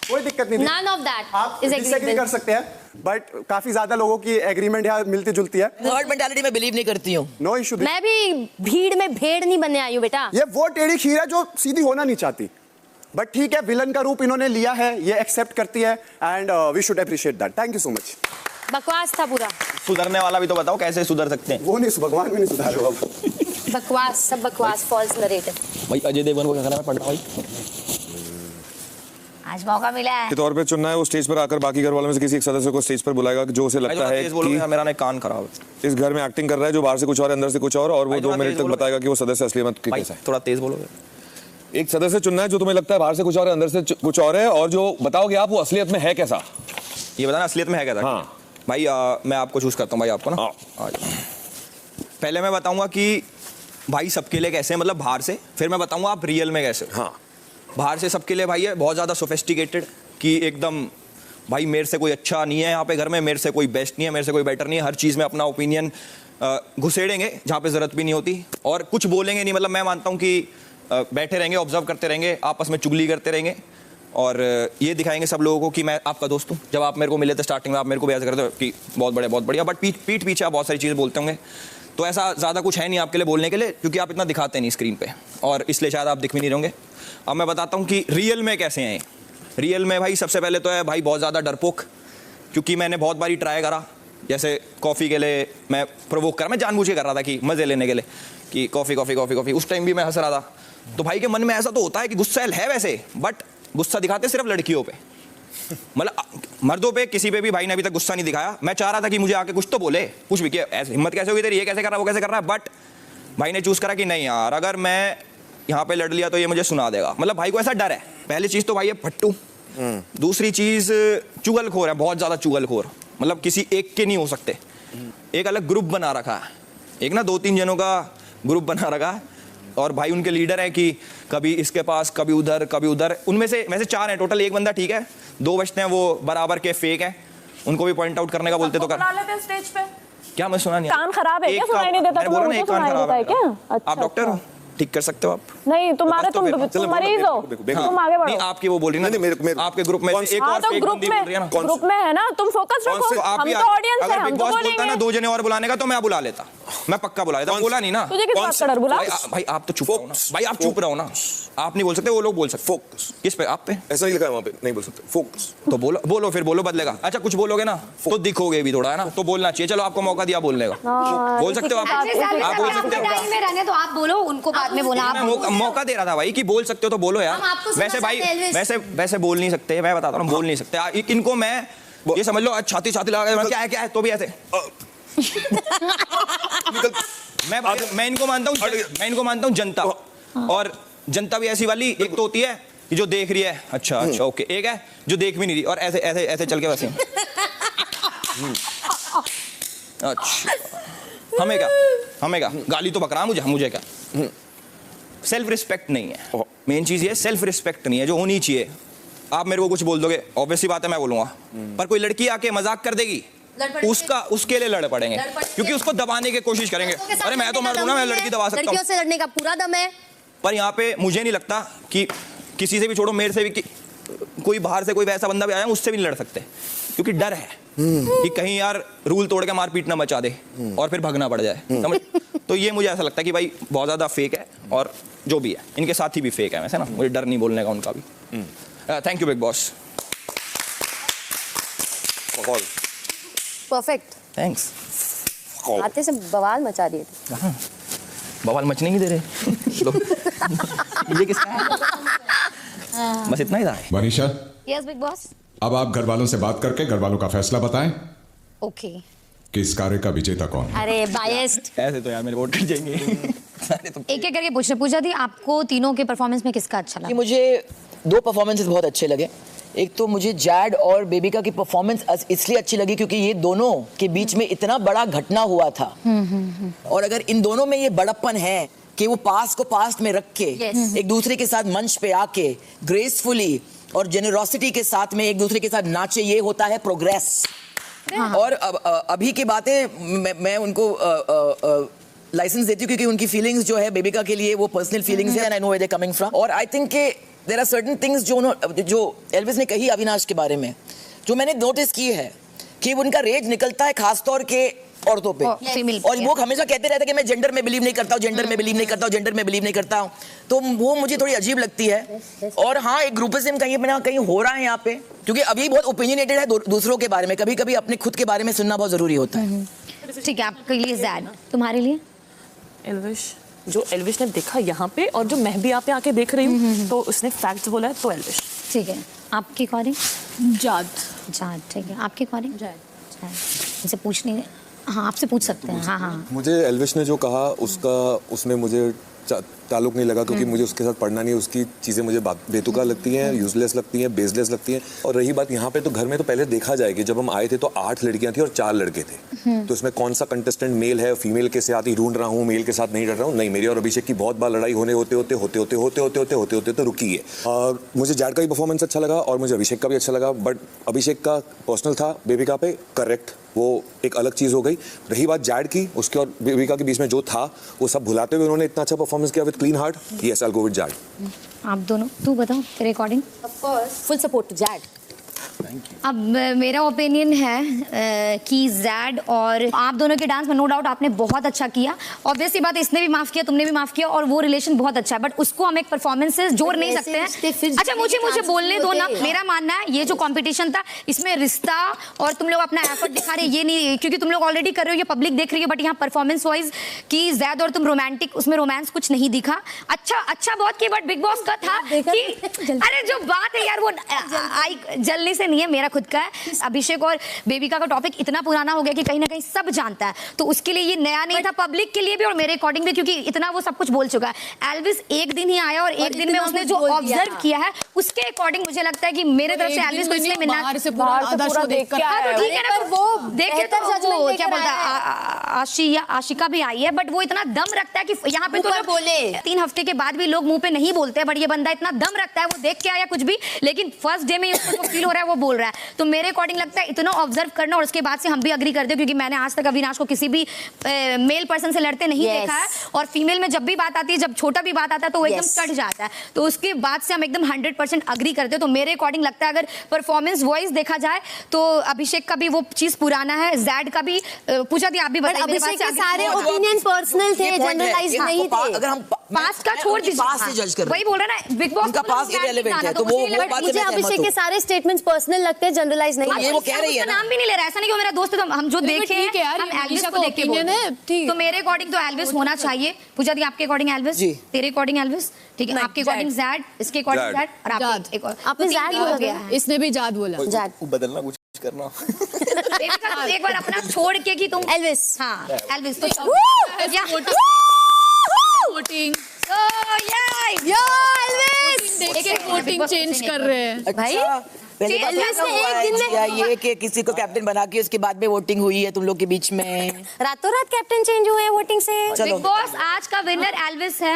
[SPEAKER 2] कोई दिक्कत नहीं।
[SPEAKER 11] None of that
[SPEAKER 2] आप
[SPEAKER 11] is
[SPEAKER 2] डिसएग्री
[SPEAKER 11] agreeable.
[SPEAKER 2] कर सकते हैं, बट काफी ज्यादा लोगों की एग्रीमेंट यहाँ मिलती जुलती है।
[SPEAKER 3] हर्ड मेंटालिटी में बिलीव नहीं करती हूँ।
[SPEAKER 2] No issue.
[SPEAKER 11] मैं भी भीड़ में भेड़ नहीं बनने आई हूँ बेटा।
[SPEAKER 2] ये वो टेढ़ी खीर है जो सीधी होना नहीं चाहती, बट ठीक है, विलन का रूप इन्होंने लिया है, ये एक्सेप्ट करती है, and we should appreciate that. Thank you so much.
[SPEAKER 11] बकवास था पूरा।
[SPEAKER 4] सुधरने वाला भी तो बताओ, कैसे सुधर सकते हैं?
[SPEAKER 2] वो नहीं, भगवान भी नहीं सुधारे अब।
[SPEAKER 11] बकवास, सब बकवास, फॉल्स नरेटिव।
[SPEAKER 4] भाई अजय देवगन को क्या करना है? पढ़ना भाई।
[SPEAKER 5] आज मौका मिला है
[SPEAKER 12] के तौर पे चुनना है। वो स्टेज पर आकर बाकी घर वालों में से किसी एक सदस्य को स्टेज पर बुलाएगा जो उसे लगता है कि
[SPEAKER 4] मेरा कान खराब है,
[SPEAKER 12] इस घर में एक्टिंग कर रहा है, जो बाहर से कुछ और अंदर से कुछ और वो 2 मिनट तक बताएगा कि वो सदस्य असलियत की कैसा है।
[SPEAKER 4] थोड़ा तेज बोलोगे।
[SPEAKER 12] एक सदस्य चुनना है जो तुम्हें लगता है बाहर से कुछ और है, अंदर से कुछ और है, और जो बताओगे आप वो असलियत में है कैसा।
[SPEAKER 4] ये बताना असलियत में है कैसा।
[SPEAKER 12] हाँ
[SPEAKER 4] भाई, मैं आपको चूज करता हूँ भाई, आपको ना। पहले मैं बताऊंगा कि भाई सबके लिए कैसे है, मतलब बाहर से, फिर मैं बताऊंगा आप रियल में कैसे।
[SPEAKER 12] हाँ,
[SPEAKER 4] बाहर से सबके लिए भाई है बहुत ज़्यादा सोफिस्टिकेटेड, कि एकदम भाई मेरे से कोई अच्छा नहीं है यहाँ पे घर में, मेरे से कोई बेस्ट नहीं है, मेरे से कोई बेटर नहीं है, हर चीज़ में अपना ओपिनियन घुसेड़ेंगे जहाँ पे ज़रूरत भी नहीं होती, और कुछ बोलेंगे नहीं। मतलब मैं मानता हूँ कि बैठे रहेंगे, ऑब्जर्व करते रहेंगे, आपस में चुगली करते रहेंगे, और ये दिखाएंगे सब लोगों को कि मैं आपका दोस्त हूँ। जब आप मेरे को मिले थे स्टार्टिंग में, आप मेरे को भी ऐसा करते हो कि बहुत बढ़िया, बट पीठ पीछे आप बहुत सारी चीज़ें बोलते होंगे। तो ऐसा ज़्यादा कुछ है नहीं आपके लिए बोलने के लिए, क्योंकि आप इतना दिखाते नहीं स्क्रीन पे, और इसलिए शायद आप दिख भी नहीं रहोगे। अब मैं बताता हूँ कि रियल में कैसे हैं। रियल में भाई सबसे पहले तो है भाई बहुत ज़्यादा डरपोक, क्योंकि मैंने बहुत बारी ट्राई करा। जैसे कॉफ़ी के लिए मैं प्रोवोक करा, मैं जानबूझ के कर रहा था कि मज़े लेने के लिए, कि कॉफ़ी। उस टाइम भी मैं हंस रहा था। तो भाई के मन में ऐसा तो होता है कि गुस्सा है वैसे, बट गुस्सा दिखाते सिर्फ लड़कियों पे, मतलब मर्दों पे किसी पे भी भाई ने अभी तक गुस्सा नहीं दिखाया। मैं चाह रहा था कि मुझे आके कुछ तो बोले, कुछ भी, कि ऐसे हिम्मत कैसे होगी तेरी, ये कैसे कर रहा है, वो कैसे कर रहा है, बट भाई ने चूज़ करा कि नहीं यार, अगर मैं यहाँ पे लड़ लिया तो ये मुझे सुना देगा। मतलब भाई को ऐसा डर है। पहली चीज़ तो भाई है फट्टू, दूसरी चीज़ चुगलखोर है, बहुत ज़्यादा चुगलखोर। मतलब किसी एक के नहीं हो सकते, एक अलग ग्रुप बना रखा है, एक ना 2-3 जनों का ग्रुप बना रखा है, और भाई उनके लीडर हैं कि कभी इसके पास, कभी उधर। उनमें से वैसे 4 हैं टोटल, एक बंदा ठीक है, 2 बचते हैं वो बराबर के फेक हैं, उनको भी पॉइंट आउट करने का बोलते तो कर
[SPEAKER 14] स्टेज पे।
[SPEAKER 4] क्या मैं सुना नहीं,
[SPEAKER 14] कान खराब है क्या? सुनाई नहीं देता?
[SPEAKER 4] मैं बोल रहा हूं एक कान खराब है क्या?
[SPEAKER 14] अच्छा,
[SPEAKER 4] आप डॉक्टर हो? ठीक कर सकते हो आप?
[SPEAKER 14] नहीं तुम्हारे तुम मरीज हो, तुम आगे बढ़ो।
[SPEAKER 4] नहीं आपकी वो बोली ना, आपके ग्रुप में एक
[SPEAKER 14] हाँ
[SPEAKER 4] और
[SPEAKER 14] तो
[SPEAKER 4] फेक बंदी बोल रही है ना, ग्रुप
[SPEAKER 14] में है ना, तुम फोकस रखो, हम तो ऑडियंस है,
[SPEAKER 4] अगर
[SPEAKER 14] हम
[SPEAKER 4] बिग
[SPEAKER 14] तो
[SPEAKER 4] बॉस बोलता
[SPEAKER 14] बोलेंगे।
[SPEAKER 4] ना 2 जने और बुलाने का तो मैं बुला लेता, मैं पक्का बुला लेता, बोला नहीं ना।
[SPEAKER 14] तुझे किस बात का डर? बुला
[SPEAKER 4] भाई आप तो चुप रहो ना, भाई आप चुप रहो ना, आप नहीं बोल सकते, वो लोग बोल सकते।
[SPEAKER 12] फोकस
[SPEAKER 4] किस पे? आप पे?
[SPEAKER 12] ऐसा नहीं लिखा है वहां पे, नहीं बोल सकते। फोकस
[SPEAKER 4] तो बोलो फिर बोलो, बदलेगा। अच्छा कुछ बोलोगे ना तो दिखोगे भी थोड़ा, है ना, तो बोलना चाहिए। चलो आपको मौका दिया बोलने का, बोल सकते हो आप बोल सकते हो।
[SPEAKER 5] टाइम में रहने तो आप बोलो, उनको बाद में बोला।
[SPEAKER 4] मैं मौका दे रहा था भाई कि बोल सकते हो तो बोलो यार। वैसे भाई वैसे बोल नहीं सकते, मैं बताता हूँ बोल नहीं सकते इनको। मैं ये समझ लो छाती लगा क्या है तो भी ऐसे मैं इनको मानता हूँ जनता, और जनता भी ऐसी वाली एक तो होती है कि जो देख रही है, अच्छा ओके, एक है जो देख भी नहीं रही और ऐसे ऐसे ऐसे चल के वैसे। अच्छा हमें क्या गाली तो बकरा मुझे क्या? सेल्फ रिस्पेक्ट नहीं है, मेन चीज ये सेल्फ रिस्पेक्ट नहीं है जो होनी चाहिए। आप मेरे को कुछ बोल दोगे, ऑब्वियस सी बात है मैं बोलूंगा, पर कोई लड़की आके मजाक कर देगी उसके लिए लड़ पड़ेंगे, क्योंकि उसको दबाने की कोशिश करेंगे। अरे मैं तो मर दूं ना, मैं लड़की दबा सकता हूं।
[SPEAKER 11] लड़कियों से लड़ने का पूरा दम है,
[SPEAKER 4] पर यहाँ पे मुझे नहीं लगता कि किसी से भी, छोड़ो मेरे से भी, कोई बाहर से कोई वैसा बंदा भी आया उससे भी नहीं लड़ सकते, क्योंकि डर है कि कहीं यार रूल तोड़ के मारपीट ना मचा दे और फिर भागना पड़ जाए, समझ? तो ये मुझे ऐसा लगता है कि भाई बहुत ज्यादा फेक है, और जो भी है इनके साथ ही भी फेक है वैसे ना, मुझे डर नहीं बोलने का उनका भी। Thank you big boss.
[SPEAKER 11] Perfect,
[SPEAKER 4] thanks.
[SPEAKER 11] आते से बवाल मचा दिए थे।
[SPEAKER 4] बवाल मचने नहीं दे रहे ये किसका है? बस इतना ही था।
[SPEAKER 7] Manisha,
[SPEAKER 5] yes big boss.
[SPEAKER 7] अब आप घर वालों से बात करके घर वालों का फैसला बताएं
[SPEAKER 5] ओके
[SPEAKER 7] कि इस कार्य का विजेता कौन है।
[SPEAKER 11] अरे बायस्ड,
[SPEAKER 4] ऐसे तो यार मेरे वोट कट जाएंगे।
[SPEAKER 5] एक एक करके पूछा थी आपको तीनों के परफॉर्मेंस में किसका अच्छा लगा?
[SPEAKER 3] मुझे 2 परफॉर्मेंसेस बहुत अच्छे लगे। एक तो मुझे जैड और बेबिका की परफॉर्मेंस इसलिए अच्छी लगी क्योंकि ये दोनों के बीच में इतना बड़ा घटना हुआ था, और अगर इन दोनों में ये बड़प्पन है कि वो पास्ट को पास्ट में रख के एक दूसरे के साथ मंच पे आके ग्रेसफुली और जेनरोसिटी के साथ में एक दूसरे के साथ नाचे, ये होता है प्रोग्रेस। और अभी की बातें मैं उनको लाइसेंस देती हूँ क्योंकि उनकी फीलिंग्स जो है बेबिका के लिए वो पर्सनल फीलिंग्स है, and I know where they coming from. और आई थिंक के देयर आर सर्टेन थिंग्स जो एल्विस ने कही अविनाश के बारे में, जो मैंने नोटिस की है कि उनका रेज निकलता है खासतौर के औरतों पे, और वो हमेशा कहते रहते हैं कि मैं जेंडर में बिलीव नहीं करता हूँ, जेंडर में बिलीव नहीं करता हूँ, जेंडर में बिलीव नहीं करता हूँ, तो वो मुझे थोड़ी अजीब लगती है। और हाँ, एक ग्रुपिज्म कहीं ना कहीं हो रहा है यहाँ पे, क्योंकि अभी बहुत ओपिनियनेटेड है दूसरों के बारे में, कभी कभी अपने खुद के बारे में सुनना बहुत जरूरी होता है।
[SPEAKER 5] ठीक है, आपके लिए जैड, तुम्हारे लिए?
[SPEAKER 14] एल्विश, जो एल्विश ने देखा यहाँ पे और जो मैं भी यहाँ पे आके देख रही हूँ, तो उसने फैक्ट्स बोला है, तो एल्विश।
[SPEAKER 5] ठीक है, आपकी अकॉर्डिंग?
[SPEAKER 9] जाद।
[SPEAKER 5] ठीक है, आपके अकॉर्डिंग? जाद। इनसे पूछने, हाँ आपसे पूछ सकते हैं। हाँ
[SPEAKER 12] मुझे एल्विश ने जो कहा उसमें मुझे ताल्लुक नहीं लगा, क्योंकि मुझे उसके साथ पढ़ना नहीं है। उसकी चीज़ें मुझे बेतुका लगती हैं, यूजलेस लगती हैं, बेसलेस लगती हैं। और रही बात यहाँ पे, तो घर में तो पहले देखा जाए कि जब हम आए थे तो 8 लड़कियां थी और 4 लड़के थे, तो इसमें कौन सा कंटेस्टेंट मेल है, फीमेल के साथ ही ढूंढ रहा हूँ, मेल के साथ नहीं डर रहा हूँ। नहीं, मेरी और अभिषेक की बहुत बार लड़ाई होते तो रुकी है। मुझे जैड का भी परफॉर्मेंस अच्छा लगा और मुझे अभिषेक का भी अच्छा लगा, बट अभिषेक का पर्सनल था, बेबिका पे करेक्ट, वो एक अलग चीज़ हो गई। रही बात जैड की, उसके और बेबिका के बीच में जो था वो सब भुलाते हुए उन्होंने इतना अच्छा परफॉर्मेंस किया with clean heart. Yes, I will go with Jad.
[SPEAKER 5] आप दोनों, तू बताओ तेरे according?
[SPEAKER 11] Of course full support to Jad.
[SPEAKER 5] अब मेरा ओपिनियन है कि जैड और आप दोनों के डांस में नो डाउट आपने बहुत अच्छा किया। ऑब्वियसली बात, इसने भी माफ किया, तुमने भी माफ किया, और वो रिलेशन बहुत अच्छा है, बट उसको हम एक परफॉर्मेंस से जोड़ नहीं सकते हैं। अच्छा, मुझे बोलने दो ना। मेरा मानना है ये जो कंपटीशन था, इसमें रिश्ता और तुम लोग अपना एफर्ट दिखा रहे, ये नहीं, क्योंकि तुम लोग ऑलरेडी कर रहे हो, ये पब्लिक देख रही है, बट यहाँ परफॉर्मेंस वाइज कि जैद और तुम रोमांटिक, उसमें रोमांस कुछ नहीं दिखा। अच्छा बहुत किया, बट बिग बॉस का था कि अरे जो बात है यार, वो जलने से नहीं है, मेरा खुद का है। अभिषेक और बेबिका का टॉपिक इतना पुराना हो गया कि कहीं ना कहीं सब जानता है, तो उसके लिए ये नया नहीं था, पब्लिक के लिए भी और मेरे अकॉर्डिंग भी, क्योंकि इतना वो सब कुछ बोल चुका है। एल्विस एक दिन ही आया और एक दिन में उसने जो ऑब्जर्व किया है उसके अकॉर्डिंग मुझे लगता है कि मेरे तरफ से एल्विस को इसलिए मिलना,
[SPEAKER 9] बाहर से पूरा देख के आया है।
[SPEAKER 5] ठीक है ना, वो देखे तो वो क्या बोलता है, आशिका भी आई है, बट वो इतना दम रखता है कि यहाँ पे तो बोले 3 हफ्ते के बाद भी लोग मुंह पे नहीं बोलते, बट ये बंदा इतना दम रखता है, वो देख के आया कुछ भी, लेकिन फर्स्ट डे में उसको फील हो रहा है वो बोल रहा है। तो मेरे अकॉर्डिंग लगता है इतना ऑब्जर्व करना और उसके बाद से हम भी अग्री करते हैं, क्योंकि मैंने आज तक अविनाश को किसी भी मेल पर्सन से लड़ते नहीं देखा है, और फीमेल में जब भी बात आती है, जब छोटा भी बात आता है तो वो एकदम कट जाता है। तो उसके बाद से हम एकदम 100% अग्री करते हैं। तो मेरे अकॉर्डिंग लगता है अगर परफॉर्मेंस वॉइस देखा जाए तो अभिषेक का भी वो चीज पुराना है, जैड का भी। पूछा थी आप भी बताइए।
[SPEAKER 11] अभिषेक के सारे ओपिनियन पर्सनल थे, जनरलाइज नहीं थे।
[SPEAKER 3] अगर हम
[SPEAKER 5] पास्ट का छोड़ दीजिए,
[SPEAKER 3] पास्ट से जज कर,
[SPEAKER 5] वही बोल रहा है ना, बिग बॉस
[SPEAKER 3] का पास्ट इररिलेवेंट है, तो वो बात
[SPEAKER 11] मुझे अभिषेक के सारे स्टेटमेंट्स पर्सनल लगते हैं, जनरलाइज नहीं।
[SPEAKER 3] ये वो कह रही है ना,
[SPEAKER 5] नाम भी नहीं ले रहा, ऐसा नहीं कि वो मेरा दोस्त है तो हम जो देखे हम एल्विस को देख के बोल रहे हैं। तो मेरे अकॉर्डिंग तो एल्विस होना चाहिए। पूजा दी आपके अकॉर्डिंग एल्विस, तेरे अकॉर्डिंग एल्विस, ठीक है, आपके अकॉर्डिंग जैड, इसके अकॉर्डिंग जैड, और आपने जैड बोला गया है,
[SPEAKER 9] इसने भी जाद बोला।
[SPEAKER 11] जैड
[SPEAKER 4] बदलना कुछ करना
[SPEAKER 5] एक बार अपना छोड़ के कि तुम
[SPEAKER 11] एल्विस।
[SPEAKER 5] हाँ एल्विस तो
[SPEAKER 9] वोटिंग
[SPEAKER 11] यो एल्विस
[SPEAKER 9] देखिए वोटिंग चेंज कर रहे हैं
[SPEAKER 11] भाई।
[SPEAKER 3] पहले बात
[SPEAKER 11] एल्विस ने एक दिन में
[SPEAKER 3] ये कि किसी को कैप्टन बना के उसके बाद में वोटिंग हुई है तुम लोग के बीच में,
[SPEAKER 11] रातों रात कैप्टन चेंज हुए हैं वोटिंग से।
[SPEAKER 5] बिग बॉस आज का विनर एल्विस है।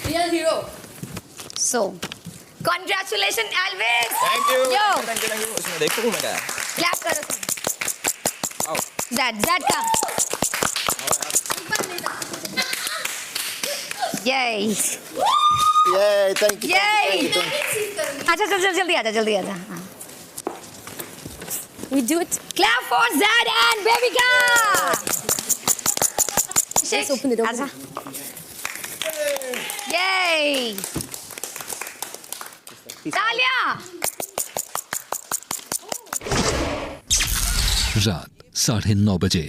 [SPEAKER 9] Real hero.
[SPEAKER 5] So, congratulations, Elvis.
[SPEAKER 4] Thank you.
[SPEAKER 5] Yo,
[SPEAKER 4] Thank you. इसमें देख सकूं मैं क्या?
[SPEAKER 5] clap करो तुम। Zed का। Yay.
[SPEAKER 10] Yay, thank you.
[SPEAKER 5] Yay. अच्छा चल जल्दी आजा, जल्दी आजा। हाँ।
[SPEAKER 11] We do it.
[SPEAKER 5] Clap for Zed and Bebika.
[SPEAKER 11] Let's open it.
[SPEAKER 5] आजा। Yay. तालिया।
[SPEAKER 1] रात 9:30 बजे।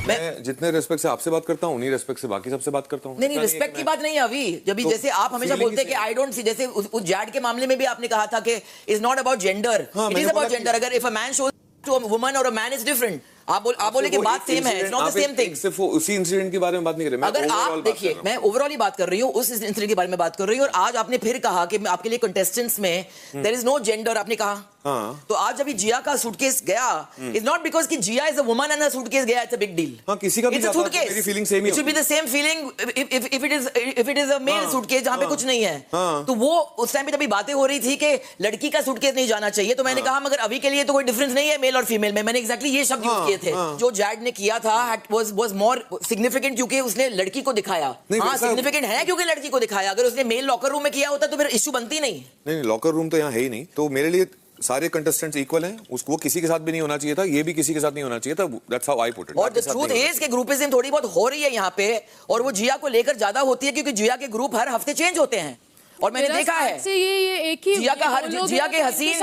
[SPEAKER 12] मैं जितने रिस्पेक्ट से आपसे बात करता हूँ उन्हीं रिस्पेक्ट से बाकी सबसे बात करता हूँ।
[SPEAKER 3] नहीं रिस्पेक्ट की बात नहीं है अभी, जब भी जैसे आप हमेशा बोलते हैं कि आई डोंट सी, जैसे उस जैड के मामले में भी आपने कहा था कि is not about gender, it is about gender. अगर if a man shows to a woman और अ मैन इज डिफरेंट, आप बोले कि बात सेम है, it's not the same thing.
[SPEAKER 12] सिर्फ उसी इंसिडेंट के बारे में बात नहीं कर रहे,
[SPEAKER 3] अगर आप देखिए, मैं ओवरऑल ही बात कर रही हूँ, उस इंसिडेंट के बारे में बात कर रही हूँ। और आज आपने फिर कहा कि आपके लिए कंटेस्टेंट्स में देयर इज नो जेंडर, आपने कहा।
[SPEAKER 12] हाँ।
[SPEAKER 3] तो आज अभी जिया का सूटकेस गया, इज नॉट बिकॉज कि Jiya is a woman and suitcase गया, इट्स अ बिग डील।
[SPEAKER 12] हाँ, किसी का भी जाता है, मेरी फीलिंग सेम ही
[SPEAKER 3] it should be the same feeling if it is a male suitcase जहां पे कुछ नहीं है। तो वो उस टाइम पे जब बातें हो रही थी कि लड़की का सूटकेस नहीं जाना चाहिए, तो मैंने कहा मगर अभी के लिए तो कोई डिफरेंस नहीं है मेल और फीमेल में। मैंने एग्जैक्टली ये शब्द यूज किए थे। जो जैड ने किया था was more significant क्योंकि उसने लड़की को दिखाया। हाँ सिग्निफिकेंट है क्योंकि लड़की को दिखाया। अगर उसने मेल लॉकर रूम में किया होता तो फिर इश्यू बनती नहीं।
[SPEAKER 12] नहीं लॉकर रूम तो यहाँ है ही नहीं। तो मेरे लिए सारे कंटेस्टेंट्स इक्वल हैं, उसको किसी के साथ भी नहीं होना चाहिए था, ये भी किसी के साथ नहीं होना चाहिए था। That's how I put it.
[SPEAKER 3] और द ट्रूथ इज कि ग्रुपिज्म थोड़ी बहुत हो रही है यहाँ पे, और वो जिया को लेकर ज्यादा होती है क्योंकि जिया के ग्रुप हर हफ्ते चेंज होते हैं। और मैंने देखा है
[SPEAKER 9] ये एक ही
[SPEAKER 3] जिया के हसीन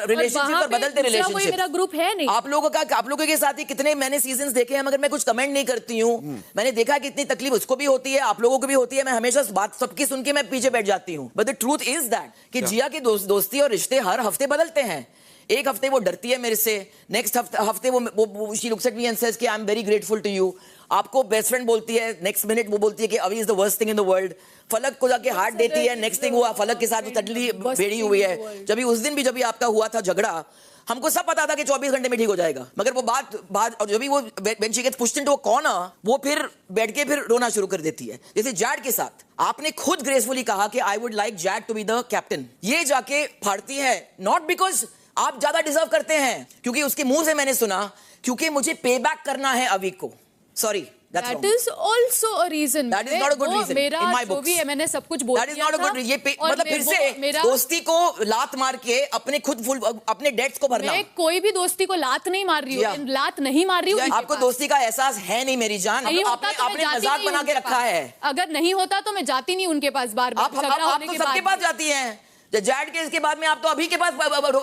[SPEAKER 3] रिलेशनशिप और बदलते रिलेशनशिप
[SPEAKER 9] मेरा ग्रुप है नहीं।
[SPEAKER 3] आप लोगों के साथ ही कितने मैंने सीजन्स देखे हैं, मगर मैं कुछ कमेंट नहीं करती हूँ। मैंने देखा कि इतनी तकलीफ उसको भी होती है, आप लोगों को भी होती है। मैं हमेशा बात सबकी सुन के मैं पीछे बैठ जाती हूँ। But the truth is that कि जिया के दोस्ती और रिश्ते हर हफ्ते बदलते हैं। एक हफ्ते वो डरती है मेरे से, नेक्स्ट हफ्ते वो she looks at me and says कि I am very grateful to you. आपको बेस्ट फ्रेंड बोलती है, नेक्स्ट मिनट वो बोलती है कि अभी is the worst thing in the world. Falaq को जाके हार्ट देती है, नेक्स्ट थिंग हुआ फलक के साथ तटली बेड़ी हुई है। जब उस दिन भी जब आपका हुआ था झगड़ा, हमको सब पता था कि 24 घंटे में ठीक हो जाएगा, मगर वो बात और जब भी वो when she gets pushed into a corner, वो फिर बैठ के फिर रोना शुरू कर देती है। जैसे जैड के साथ आपने खुद ग्रेसफुली कहा कि I would like Jad to be the captain. ये जाके फाड़ती है, नॉट बिकॉज आप ज्यादा डिजर्व करते हैं, क्योंकि उसके मुंह से मैंने सुना क्योंकि मुझे पे बैक करना है अभी को। Sorry,
[SPEAKER 9] That is also a reason.
[SPEAKER 3] That is not a good reason.
[SPEAKER 9] मेरा
[SPEAKER 3] in my
[SPEAKER 9] जो
[SPEAKER 3] books.
[SPEAKER 9] भी है मैंने सब कुछ बोल दिया था।
[SPEAKER 3] That is not a good reason. ये मतलब फिर से दोस्ती को लात मार के अपने डेट्स को भरना।
[SPEAKER 9] मैं कोई भी दोस्ती को लात नहीं मार रही हूँ, लात नहीं मार रही हूँ।
[SPEAKER 3] आपको दोस्ती का एहसास है नहीं मेरी जान, आपने मजाक बना के रखा है।
[SPEAKER 9] अगर नहीं होता तो मैं जाती नहीं उनके पास बार-बार।
[SPEAKER 3] आप तो सबके पास जाती हैं। जैड के इसके बाद में आप तो अभी के पास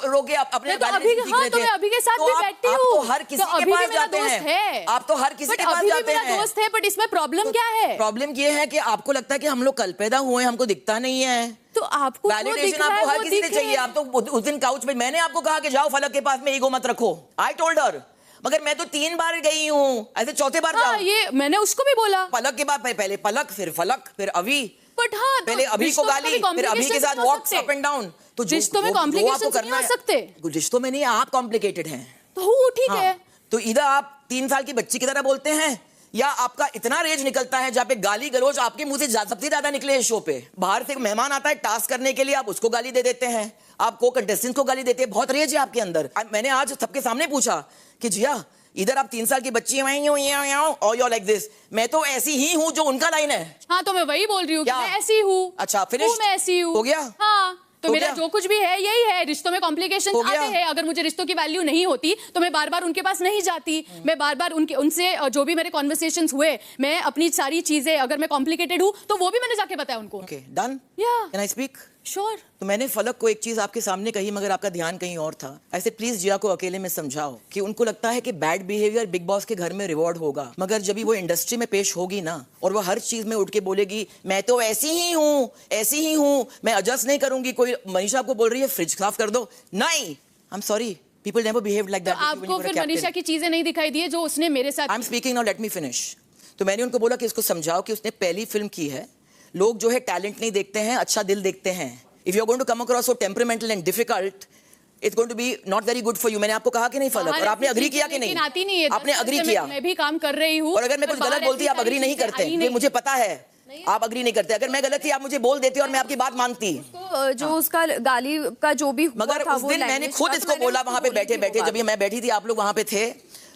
[SPEAKER 3] रोके अपने
[SPEAKER 9] तो अभी के साथ भी बैठती हूँ।
[SPEAKER 3] तो हर किसी के पास जाते हैं, आप तो हर किसी के पास जाते हैं।
[SPEAKER 9] दोस्त है, बट इसमें प्रॉब्लम क्या है?
[SPEAKER 3] प्रॉब्लम ये है कि आपको लगता है कि हम लोग कल पैदा हुए, हमको दिखता नहीं है।
[SPEAKER 9] तो आपको
[SPEAKER 3] वैलिडेशन आपको हर किसी से चाहिए। आप तो उस दिन काउच पे मैंने आपको कहा कि जाओ फलक के पास में ईगो मत रखो, आई टोल्ड हर, मगर मैं तो 3 बार गई हूँ, ऐसे चौथे बार जाओ।
[SPEAKER 9] ये मैंने उसको भी बोला।
[SPEAKER 3] फलक के बाद पहले पलक, फिर फलक, फिर अभी,
[SPEAKER 9] बट हाँ
[SPEAKER 3] पहले अभी को गाली, फिर अभी के साथ वॉक्स अप एंड डाउन। तो
[SPEAKER 9] रिश्तों में कॉम्प्लिकेशंस नहीं हो सकते।
[SPEAKER 3] रिश्तों में नहीं, आप कॉम्प्लिकेटेड हैं।
[SPEAKER 9] तो ठीक है।
[SPEAKER 3] तो इधर आप 3 साल की बच्ची की तरह बोलते हैं, या आपका इतना रेज निकलता है जहाँ पे गाली गलौज आपके मुंह से सबसे ज्यादा निकले इस शो पे। बाहर से मेहमान आता है टास्क करने के लिए, आप उसको गाली दे देते हैं, आप को कंटेस्टेंट को गाली देते हैं, बहुत रेज है आपके अंदर। मैंने आज सबके सामने पूछा कि जिया इधर आप 3 साल की बच्ची हैं और यू लाइक दिस, मैं तो ऐसी ही हूँ जो उनका लाइन है।
[SPEAKER 9] हाँ तो मैं वही बोल रही हूँ कि मैं ऐसी हूँ।
[SPEAKER 3] अच्छा फिनिश,
[SPEAKER 9] मैं ऐसी हूँ,
[SPEAKER 3] हो गया।
[SPEAKER 9] हाँ तो मेरा जो कुछ भी है यही है। रिश्तों में कॉम्प्लिकेशन आते हैं, अगर मुझे रिश्तों की वैल्यू नहीं होती तो मैं बार बार उनके पास नहीं जाती, मैं बार बार उनसे जो भी मेरे कॉन्वर्सेशंस हुए, मैं अपनी सारी चीजें अगर मैं कॉम्प्लिकेटेड हूँ तो वो भी मैंने जाके बताया उनको।
[SPEAKER 3] Okay done, can I speak?
[SPEAKER 9] Sure.
[SPEAKER 3] तो मैंने फलक को एक चीज आपके सामने कही मगर आपका ध्यान कहीं और था। ऐसे प्लीज जिया को अकेले में समझाओ कि उनको लगता है कि बैड बिहेवियर बिग बॉस के घर में रिवॉर्ड होगा, मगर जब वो इंडस्ट्री में पेश होगी ना और वो हर चीज में उठ के बोलेगी मैं तो ऐसी ही हूँ, ऐसी ही हूँ, मैं एडजस्ट नहीं करूंगी। कोई मनीषा आपको बोल रही है फ्रिज साफ कर दो, नहीं, I am sorry, people never behaved like that.
[SPEAKER 9] आपको फिर मनीषा की चीजें नहीं दिखाई दी है जो उसने मेरे साथ।
[SPEAKER 3] I am speaking now, let me finish. तो मैंने उनको बोला कि इसको समझाओ कि उसने पहली फिल्म की है, लोग जो है टैलेंट नहीं देखते हैं, अच्छा दिल देखते हैं। If you're going to come across so temperamental and difficult, it's going to be not very good for you. मैंने आपको कहा कि नहीं फलक, और आपने अग्री किया कि नहीं?
[SPEAKER 9] आती नहीं है,
[SPEAKER 3] आपने अग्री किया।
[SPEAKER 9] मैं भी काम कर रही हूँ।
[SPEAKER 3] और अगर मैं कुछ गलत बोलती आप अग्री नहीं करते, ये मुझे पता है, आप अग्री नहीं करते। अगर मैं गलत थी आप मुझे बोल देते और मैं आपकी बात मानती।
[SPEAKER 11] जो उसका गाली का जो भी
[SPEAKER 3] मगर उस दिन मैंने खुद इसको बोला वहां पे बैठे बैठे, जब मैं बैठी थी आप लोग वहां पे थे,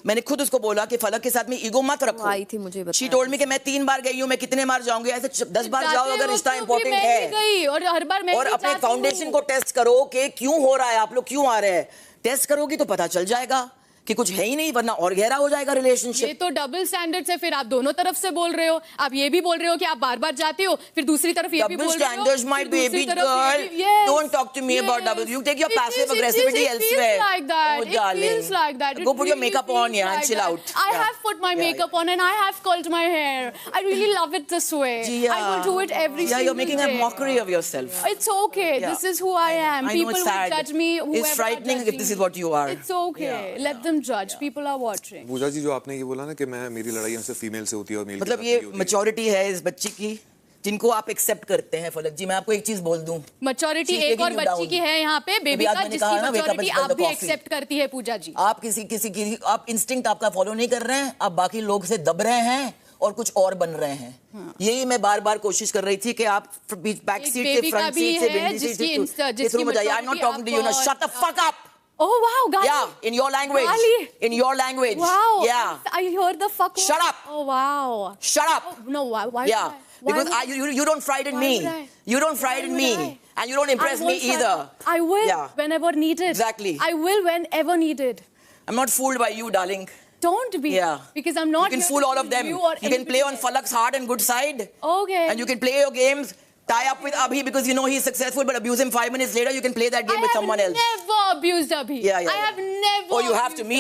[SPEAKER 3] मैंने खुद उसको बोला कि फलक के साथ में ईगो मत रखो।
[SPEAKER 11] आई थी मुझे
[SPEAKER 3] शी टोल्ड मी कि मैं 3 बार गई हूँ, मैं कितने बार जाऊंगी, ऐसे 10 बार जाओ अगर रिश्ता इंपॉर्टेंट है।
[SPEAKER 9] और हर बार मैं
[SPEAKER 3] और अपने फाउंडेशन को टेस्ट करो कि क्यों हो रहा है, आप लोग क्यों आ रहे हैं। टेस्ट करोगी तो पता चल जाएगा कि कुछ है ही नहीं, वरना और गहरा हो जाएगा रिलेशनशिप।
[SPEAKER 9] ये तो डबल स्टैंडर्ड्स है, फिर आप दोनों तरफ से बोल रहे हो। आप ये भी बोल रहे हो कि आप बार-बार जाते हो, फिर दूसरी तरफ ये भी बोल रहे हो।
[SPEAKER 3] Double standards, my baby girl. Don't talk to me about double. You take your passive aggressivity elsewhere.
[SPEAKER 9] It feels like that.
[SPEAKER 3] Oh, darling.
[SPEAKER 9] It feels like that.
[SPEAKER 3] Go put your makeup on, yeah, and chill out.
[SPEAKER 9] I have put my makeup on and I have curled my hair. I really love it this way. I will do it every single day.
[SPEAKER 3] Yeah, you're making a mockery of yourself.
[SPEAKER 9] It's okay. This is who I am.
[SPEAKER 3] I know it's sad.
[SPEAKER 9] People will judge me.
[SPEAKER 3] It's frightening if this is what you are.
[SPEAKER 9] It's okay. Let them judge. People are watching.
[SPEAKER 12] पूजा जी जो आपने ये बोला ना कि मैं मेरी लड़ाई सिर्फ फीमेल से होती है और मेल
[SPEAKER 3] मतलब ये मैच्योरिटी है इस बच्ची की जिनको आप एक्सेप्ट करते हैं। फलक जी मैं आपको एक चीज बोल दूं,
[SPEAKER 9] मैच्योरिटी एक और बच्ची की है यहाँ पे बेबी का, जिसकी मैच्योरिटी आप भी एक्सेप्ट करती है पूजा जी।
[SPEAKER 3] आप किसी की आप इंस्टिंक्ट आपका फॉलो नहीं कर रहे हैं, आप बाकी लोग से दब रहे हैं और कुछ और बन रहे हैं। यही मैं बार बार कोशिश कर रही थी कि आप बैक सीट से फ्रंट सीट से विंडो सीट से थ्रू मत जाइए। I am not talking to you, ना shut the fuck up.
[SPEAKER 9] Oh wow, Gali.
[SPEAKER 3] Yeah, in your language.
[SPEAKER 9] Gali.
[SPEAKER 3] In your language.
[SPEAKER 9] Wow.
[SPEAKER 3] Yeah.
[SPEAKER 9] I heard the fuck.
[SPEAKER 3] Shut up.
[SPEAKER 9] Oh wow.
[SPEAKER 3] Shut up.
[SPEAKER 9] Oh, no, why?
[SPEAKER 3] Yeah. Because you don't frighten me. You don't frighten me. And you don't impress me either.
[SPEAKER 9] I will whenever needed.
[SPEAKER 3] Exactly.
[SPEAKER 9] I will whenever needed.
[SPEAKER 3] I'm not fooled by you, darling.
[SPEAKER 9] Don't be.
[SPEAKER 3] Yeah.
[SPEAKER 9] Because I'm not.
[SPEAKER 3] You can fool all of them. You can play on Falak's heart and good side.
[SPEAKER 9] Okay.
[SPEAKER 3] And you can play your games. Tie up with Abhi because you know he's successful, but abuse him 5 minutes later. You can play that game with someone else.
[SPEAKER 9] I have never abused Abhi.
[SPEAKER 3] Yeah.
[SPEAKER 9] I have never.
[SPEAKER 3] Oh, you have to me.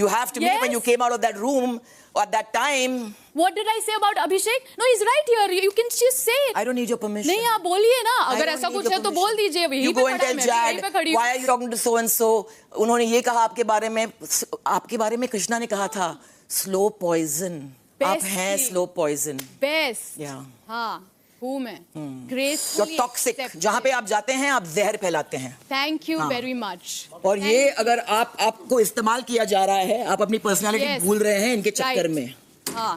[SPEAKER 3] You have to me when you came out of that room at that time.
[SPEAKER 9] What did I say about Abhishek? No, he's right here. You can just say it.
[SPEAKER 3] I don't need your permission.
[SPEAKER 9] नहीं आप बोलिए ना, अगर ऐसा कुछ है तो बोल दीजिए।
[SPEAKER 3] You go and tell Jad, why are you talking to so and so? उन्होंने ये कहा आपके बारे में कृष्णा ने कहा था slow poison. आप हैं slow poison.
[SPEAKER 9] Best.
[SPEAKER 3] Yeah.
[SPEAKER 9] हाँ. हूँ मैं
[SPEAKER 3] You're toxic. जहाँ पे आप जाते हैं आप जहर फैलाते हैं।
[SPEAKER 9] Thank you very much.
[SPEAKER 3] और ये अगर आपको इस्तेमाल किया जा रहा है, आप अपनी पर्सनालिटी भूल रहे हैं इनके चक्कर में।
[SPEAKER 9] हाँ।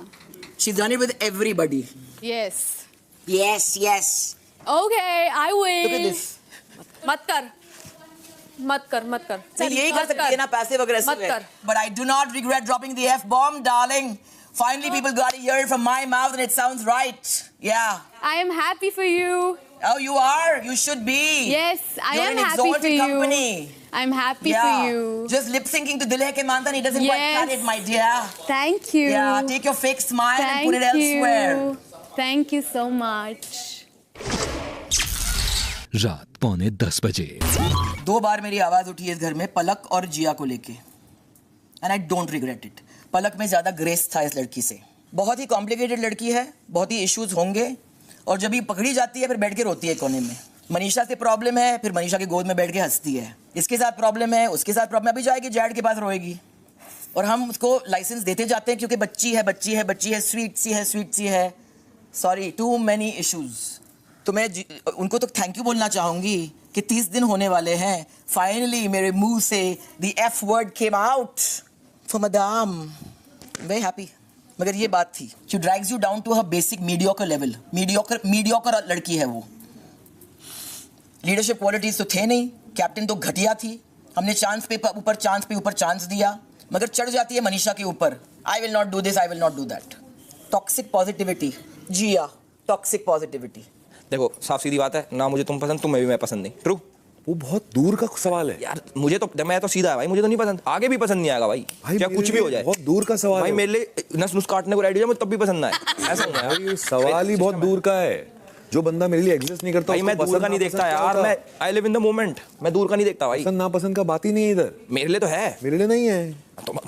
[SPEAKER 3] She's done it with everybody.
[SPEAKER 9] Yes.
[SPEAKER 3] Yes.
[SPEAKER 9] Okay, I will.
[SPEAKER 3] Look at this.
[SPEAKER 11] मत कर।
[SPEAKER 3] नहीं यही कर सकती है ना, पैसिव अग्रेसिव है। But I do not regret dropping the F-bomb, darling. Finally, people got to hear it from my mouth, and it sounds right. Yeah.
[SPEAKER 9] I am happy for you.
[SPEAKER 3] Oh, you are. You should be.
[SPEAKER 9] Yes, I
[SPEAKER 3] You're
[SPEAKER 9] am
[SPEAKER 3] an
[SPEAKER 9] happy for you.
[SPEAKER 3] Company.
[SPEAKER 9] I'm happy for you.
[SPEAKER 3] Just lip syncing to Dil Hai Ke Mantan. He doesn't quite cut it, my dear.
[SPEAKER 9] Thank you.
[SPEAKER 3] Yeah. Take your fake smile and put it elsewhere.
[SPEAKER 9] Thank you so much.
[SPEAKER 1] रात 9:45 बजे
[SPEAKER 3] 2 बार मेरी आवाज उठी है इस घर में, पलक और जिया को लेके, and I don't regret it. Palak में ज्यादा ग्रेस था इस लड़की से। बहुत ही कॉम्प्लिकेटेड लड़की है, बहुत ही इश्यूज होंगे, और जब ये पकड़ी जाती है फिर बैठ के रोती है कोने में। मनीषा से प्रॉब्लम है, फिर मनीषा की गोद में बैठ के हंसती है। इसके साथ प्रॉब्लम है, उसके साथ प्रॉब्लम, अभी जाएगी जैड के पास रोएगी, और हम उसको लाइसेंस देते जाते हैं क्योंकि बच्ची है, स्वीट सी है। Sorry, too many issues. तो मैं उनको तो थैंक यू बोलना चाहूंगी कि 30 दिन होने वाले हैं, फाइनली मेरे मुंह से the F word came out for madam. Very happy. मगर ये बात थी, she drags you down to her basic mediocre level. Mediocre लड़की है वो. लीडरशिप क्वालिटीज तो थे नहीं, कैप्टन तो घटिया थी. हमने चांस पे ऊपर चांस दिया, मगर चढ़ जाती है मनीषा के ऊपर. I will not do this, I will not do that. Toxic positivity, Jiya, toxic positivity.
[SPEAKER 4] देखो साफ सीधी बात है, ना मुझे तुम पसंद, तुम्हें भी मैं पसंद नहीं. ट्रू.
[SPEAKER 12] वो बहुत दूर का सवाल है
[SPEAKER 4] यार. मुझे तो मैं तो सीधा है भाई, मुझे तो नहीं पसंद, आगे भी पसंद नहीं आएगा भाई क्या कुछ भी हो जाए.
[SPEAKER 12] बहुत दूर का सवाल
[SPEAKER 4] भाई
[SPEAKER 12] है
[SPEAKER 4] मेरे लिए नस नुस काटने को रेडी है, मुझे तब भी पसंद ना है. ऐसा नहीं है,
[SPEAKER 12] सवाल ही बहुत दूर का है. जो बंदा मेरे लिए एग्जिस्ट नहीं करता
[SPEAKER 4] भाई मैं दूर का नहीं देखता यार. मैं I live in the moment. मैं दूर का नहीं देखता भाई.
[SPEAKER 12] पसंद नापसंद का बात ही नहीं है इधर.
[SPEAKER 4] मेरे लिए तो है,
[SPEAKER 12] मेरे लिए नहीं है.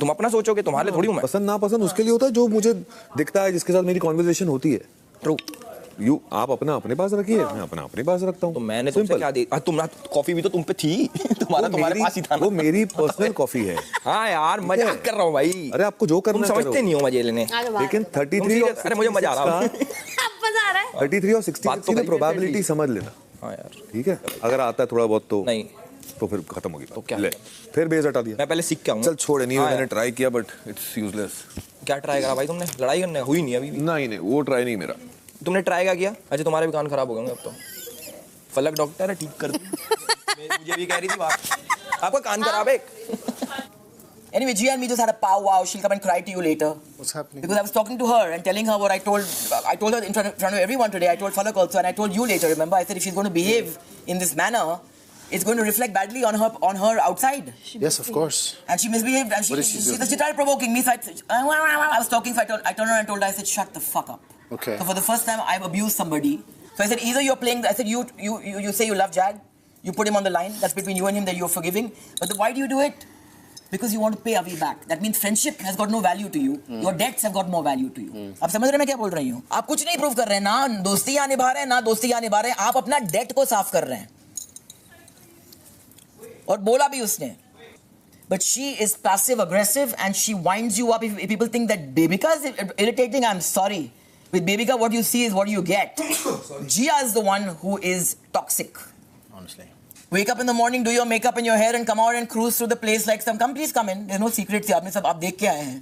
[SPEAKER 4] तुम अपना सोचोगे, तुम्हारे लिए थोड़ी हूं मैं.
[SPEAKER 12] पसंद नापसंद उसके लिए होता है जो मुझे दिखता है, जिसके साथ मेरी कॉन्वर्सेशन होती है.
[SPEAKER 4] ट्रू.
[SPEAKER 12] आप अपने पास रखिए, मैं अपने पास रखता हूँ.
[SPEAKER 4] तो मैंने तुमसे क्या दी? तुम ना कॉफी भी तो तुम पे थी. तुम्हारे पास ही था ना.
[SPEAKER 12] वो मेरी पर्सनल कॉफी है.
[SPEAKER 4] हाँ यार मजाक कर रहा हूँ भाई.
[SPEAKER 12] अरे आपको जो करना
[SPEAKER 4] तुम समझते नहीं हो मजे लेने.
[SPEAKER 12] लेकिन 33 और
[SPEAKER 4] अरे मुझे मजा आ रहा है.
[SPEAKER 12] 33 और 66 में प्रोबेबिलिटी समझ लेना.
[SPEAKER 4] हाँ यार
[SPEAKER 12] ठीक है, अगर आता है थोड़ा बहुत तो
[SPEAKER 4] नहीं
[SPEAKER 12] तो फिर खत्म होगी.
[SPEAKER 4] तो क्या
[SPEAKER 12] ले फिर बेस हटा दिया.
[SPEAKER 4] मैं पहले सीख के आऊंगा.
[SPEAKER 12] चल छोड़, नहीं मैंने ट्राई किया बट इट्स यूजलेस.
[SPEAKER 4] क्या ट्राई करा भाई तुमने? लड़ाई करने हुई नहीं अभी भी?
[SPEAKER 12] नहीं वो ट्राई नहीं मेरा.
[SPEAKER 4] तुमने ट्राई क्या किया? अच्छा तुम्हारे भी कान खराब हो गए अब तो. फलक डॉक्टर है, ठीक कर दे. मुझे भी कह रही थी बात, आपका कान खराब है.
[SPEAKER 3] Anyway, Gia and me just had a powwow. She'll come and cry to you later.
[SPEAKER 10] What's happening?
[SPEAKER 3] Because I was talking to her and telling her what I told her in front of everyone today. I told Falak also, and I told you later. Remember, I said if she's going to behave in this manner, it's going to reflect badly on her outside.
[SPEAKER 10] Yes, of course.
[SPEAKER 3] And she misbehaved. And she started provoking me. So I was talking. So I turned around and told her. I said, "Shut the fuck up."
[SPEAKER 10] Okay.
[SPEAKER 3] So for the first time, I've abused somebody. So I said, either you're playing. I said, you say you love Jag, you put him on the line. That's between you and him. That you're forgiving. But why do you do it? Because you want to pay Avi back. That means friendship has got no value to you. Your debts have got more value to you. आप समझ रहे हैं मैं क्या बोल रही हूँ? आप कुछ नहीं प्रूव कर रहे हैं, ना दोस्तियाँ निभा रहे हैं, ना दोस्तियाँ निभा रहे हैं. आप अपना डेट को साफ कर रहे हैं. और बोला भी उसने. But she is passive aggressive and she winds you up. If people think that Bebika is irritating, I'm sorry. With Bebika, what you see is what you get. Gia is the one who is toxic.
[SPEAKER 10] Honestly.
[SPEAKER 3] Wake up in the morning, do your makeup and your hair, and come out and cruise through the place like some. Come, please come in. There's no secrets here. आप देख के आए हैं.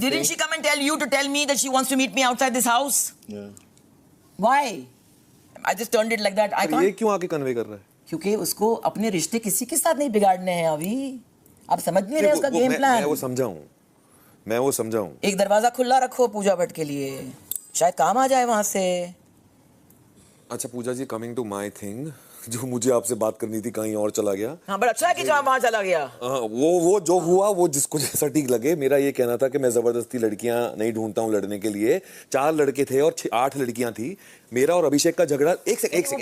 [SPEAKER 3] Didn't she come and tell you to tell me that she wants to meet me outside this house?
[SPEAKER 10] Yeah.
[SPEAKER 3] Why? I just turned it like that. I can't.
[SPEAKER 12] ये क्यों आके convey कर रहा है?
[SPEAKER 3] क्योंकि उसको अपने रिश्ते किसी के साथ नहीं बिगाड़ने हैं अभी. आप समझ नहीं रहे उसका गेम प्लान.
[SPEAKER 12] मैं वो समझाऊं.
[SPEAKER 3] एक दरवाजा खुला रखो पूजा भट्ट के लिए, शायद काम आ जाए वहां से.
[SPEAKER 12] अच्छा पूजा जी, कमिंग टू माय थिंग, जो मुझे आपसे बात करनी थी कहीं और चला गया.
[SPEAKER 3] हाँ बड़ा अच्छा है कि जहाँ वहाँ चला गया.
[SPEAKER 12] वो जो हुआ वो जिसको जैसा ठीक लगे. मेरा ये कहना था कि मैं जबरदस्ती लड़कियां नहीं ढूंढता हूँ लड़ने के लिए. 4 लड़के थे और 8 लड़कियां थी. मेरा और अभिषेक का झगड़ा. एक सेकंड.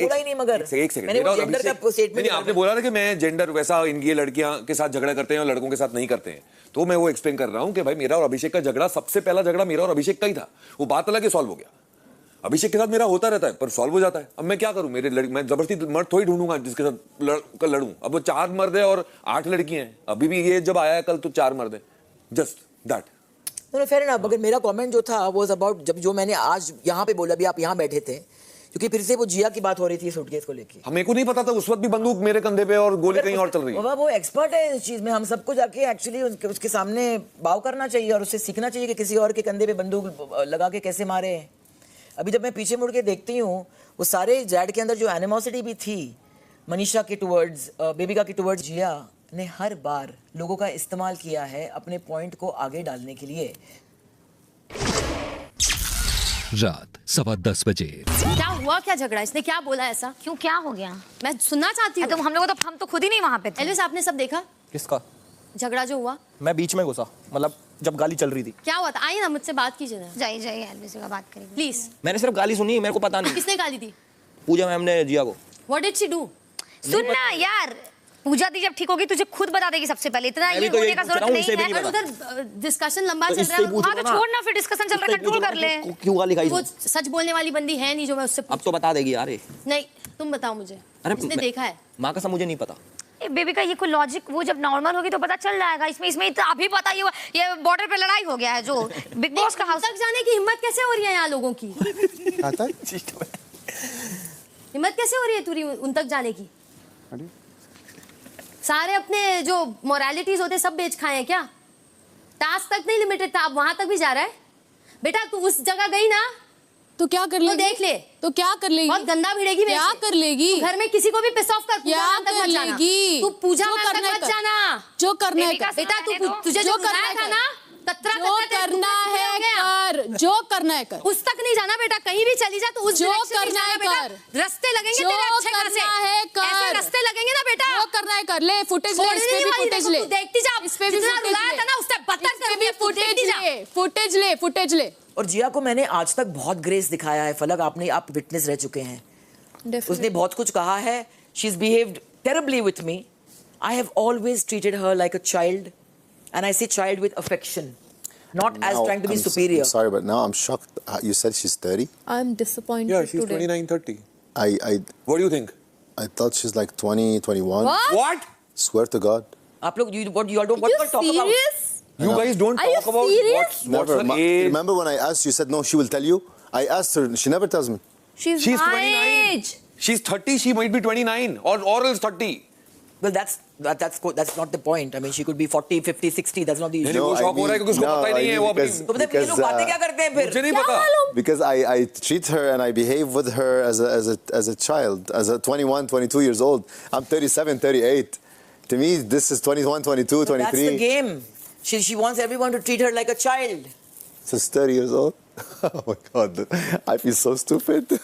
[SPEAKER 12] आपने बोला ना कि मैं जेंडर वैसा इनकी लड़कियां के साथ झगड़ा करते हैं और लड़कों के साथ नहीं करते हैं, तो मैं वो एक्सप्लेन कर रहा हूँ कि भाई मेरा और अभिषेक का झगड़ा, सबसे पहला झगड़ा मेरा और अभिषेक का ही था. वो बात अलग है, सॉल्व हो गया. अभिषेक के साथ मेरा होता रहता है पर सॉल्व हो जाता है. अब मैं क्या करूं? मैं जबरदस्ती मर्द थोड़ी ढूंढूंगा जिसके साथ लड़ूं. अब वो 4 मर्द है और 8 लड़कियां हैं. अभी भी ये जब आया है कल तो 4 मर्द है. Just that.
[SPEAKER 3] No, fair enough. मगर मेरा कमेंट जो था was about जो मैंने आज यहाँ पे बोला, भी आप यहाँ बैठे थे, क्योंकि फिर से वो जिया की बात हो रही थी सूटकेस को लेके.
[SPEAKER 12] हमें को नहीं पता था उस वक्त भी बंदूक मेरे कंधे पे और गोली कहीं और चल रही है.
[SPEAKER 3] वो एक्सपर्ट है इस चीज में. हम सबको जाके एक्चुअली उसके सामने बाव करना चाहिए और उससे सीखना चाहिए कि किसी और के कंधे पे बंदूक लगा के कैसे मारे. अभी जब मैं पीछे मुड़ के देखती हूँ, वो सारे जैड के अंदर जो एनिमोसिटी भी थी मनीषा के टुवर्ड्स, बेबिका के टुवर्ड्स, जिया ने हर बार लोगों का इस्तेमाल किया है अपने पॉइंट को आगे डालने के लिए.
[SPEAKER 1] रात 10:15 बजे.
[SPEAKER 11] क्या हुआ? क्या झगड़ा? इसने क्या बोला ऐसा?
[SPEAKER 5] क्यों, क्या हो गया?
[SPEAKER 11] मैं सुनना चाहती हूँ.
[SPEAKER 5] हम तो खुद ही नहीं वहाँ पे थे.
[SPEAKER 11] एल्विस, आपने सब देखा
[SPEAKER 4] किसका
[SPEAKER 11] झगड़ा जो हुआ?
[SPEAKER 4] मैं बीच में घुसा, मतलब जब गाली चल रही थी.
[SPEAKER 11] क्या हुआ था? आइए ना, मुझसे बात कीजिए ना.
[SPEAKER 5] जाइए एल्विस का बात करिए
[SPEAKER 11] प्लीज.
[SPEAKER 4] मैंने सिर्फ गाली सुनी, मेरे को पता नहीं
[SPEAKER 11] किसने गाली दी.
[SPEAKER 4] पूजा मैम ने जिया को.
[SPEAKER 11] What did she do?
[SPEAKER 5] सुनना यार, पूजा दी जब ठीक होगी तुझे खुद बता देगी सबसे पहले. इतना ये होने का जरूरत नहीं है.
[SPEAKER 11] पर उधर डिस्कशन लंबा चल रहा है.
[SPEAKER 5] हाँ तो छोड़ ना, फिर डिस्कशन चल रहा है, कंट्रोल कर ले.
[SPEAKER 4] क्यों गाली खाई?
[SPEAKER 11] वो सच बोलने वाली बंदी है नहीं जो मैं उससे.
[SPEAKER 4] अब तो बता देगी यार.
[SPEAKER 11] नहीं, तुम बताओ मुझे. इसने देखा है?
[SPEAKER 4] माँ कसम मुझे नहीं पता.
[SPEAKER 5] बेबी का ये कोई लॉजिक, वो जब नॉर्मल होगी तो पता चल जाएगा. इसमें तो अभी पता ही हुआ, ये बॉर्डर पे लड़ाई हो गया है. जो बिग बॉस का हाउस
[SPEAKER 11] तक जाने की हिम्मत कैसे हो रही है यहाँ लोगों की? हिम्मत कैसे हो रही है तुरी उन तक जाने की? सारे अपने जो मोरालिटीज होते सब बेच खाए हैं क्या? टास्क तक नहीं लिमिटेड था, अब वहां तक भी जा रहा है। बेटा तू उस जगह गई ना
[SPEAKER 9] तो क्या कर लेगी?
[SPEAKER 11] तो देख ले,
[SPEAKER 9] तो क्या कर लेगी?
[SPEAKER 11] बहुत गंदा भिड़ेगी।
[SPEAKER 9] क्या कर लेगी?
[SPEAKER 11] घर में किसी को भी पिस ऑफ कर,
[SPEAKER 9] क्या कर लेगी?
[SPEAKER 11] तू पूजा
[SPEAKER 9] जो
[SPEAKER 11] तक
[SPEAKER 9] करना है
[SPEAKER 11] मत
[SPEAKER 9] कर।
[SPEAKER 11] जाना।
[SPEAKER 9] जो करना है कर।
[SPEAKER 11] बेटा तू तुझे जो करना था ना, कतरा
[SPEAKER 9] जो करना है कर, जो करना है कर।
[SPEAKER 11] उस तक नहीं जाना बेटा, कहीं भी चली जा तो उस
[SPEAKER 9] जो करना है कर।
[SPEAKER 11] रास्ते लगेंगे तेरे अच्छे खासे,
[SPEAKER 9] है कर।
[SPEAKER 11] ऐसे रास्ते लगेंगे ना बेटा।
[SPEAKER 9] जो करना है कर ले, फुटेज ले, इस पे भी फुटेज ले,
[SPEAKER 11] देखती जा,
[SPEAKER 9] इस पे भी
[SPEAKER 11] रुलाया था ना उससे बदतर करूंगी,
[SPEAKER 9] फुटेज ले, फुटेज ले, फुटेज ले।
[SPEAKER 3] और जिया को मैंने आज तक बहुत ग्रेस दिखाया है फलक, आप विटनेस रह चुके हैं। उसने बहुत कुछ कहा है। She is behaved terribly with me. I have always treated her like a child, and I say child with affection, not as trying to be superior.
[SPEAKER 10] I'm sorry, but now I'm shocked. You said she's 30?
[SPEAKER 11] I'm disappointed.
[SPEAKER 12] Yeah, she's 29, 30. What do you think?
[SPEAKER 10] I thought she's like 20, 21.
[SPEAKER 3] What?
[SPEAKER 10] Swear to God.
[SPEAKER 3] आप लोग what you all don't what you all talk about?
[SPEAKER 12] You guys don't talk about what's
[SPEAKER 10] Never.
[SPEAKER 12] her age.
[SPEAKER 10] Remember when I asked you, said no, she will tell you? I asked her, she never tells me.
[SPEAKER 11] She's
[SPEAKER 12] She's
[SPEAKER 11] my
[SPEAKER 12] 29.
[SPEAKER 11] age.
[SPEAKER 12] She's 30, she might be 29 or else 30.
[SPEAKER 3] Well, that's not the point. I mean, she could be 40, 50, 60. That's not the issue.
[SPEAKER 12] नहीं, वो shock हो रहा है क्योंकि उसको पता ही नहीं है वो अपनी।
[SPEAKER 3] तो मतलब ये लोग बातें क्या करते हैं फिर?
[SPEAKER 12] मुझे नहीं पता।
[SPEAKER 10] Because I treat her and I behave with her as a child, as a 21, 22 years old. I'm 37, 38. To me, this is 21, 22, 23.
[SPEAKER 3] That's the game. She wants everyone to treat her like a child.
[SPEAKER 10] She's 30 years old. Oh my God, I feel so stupid.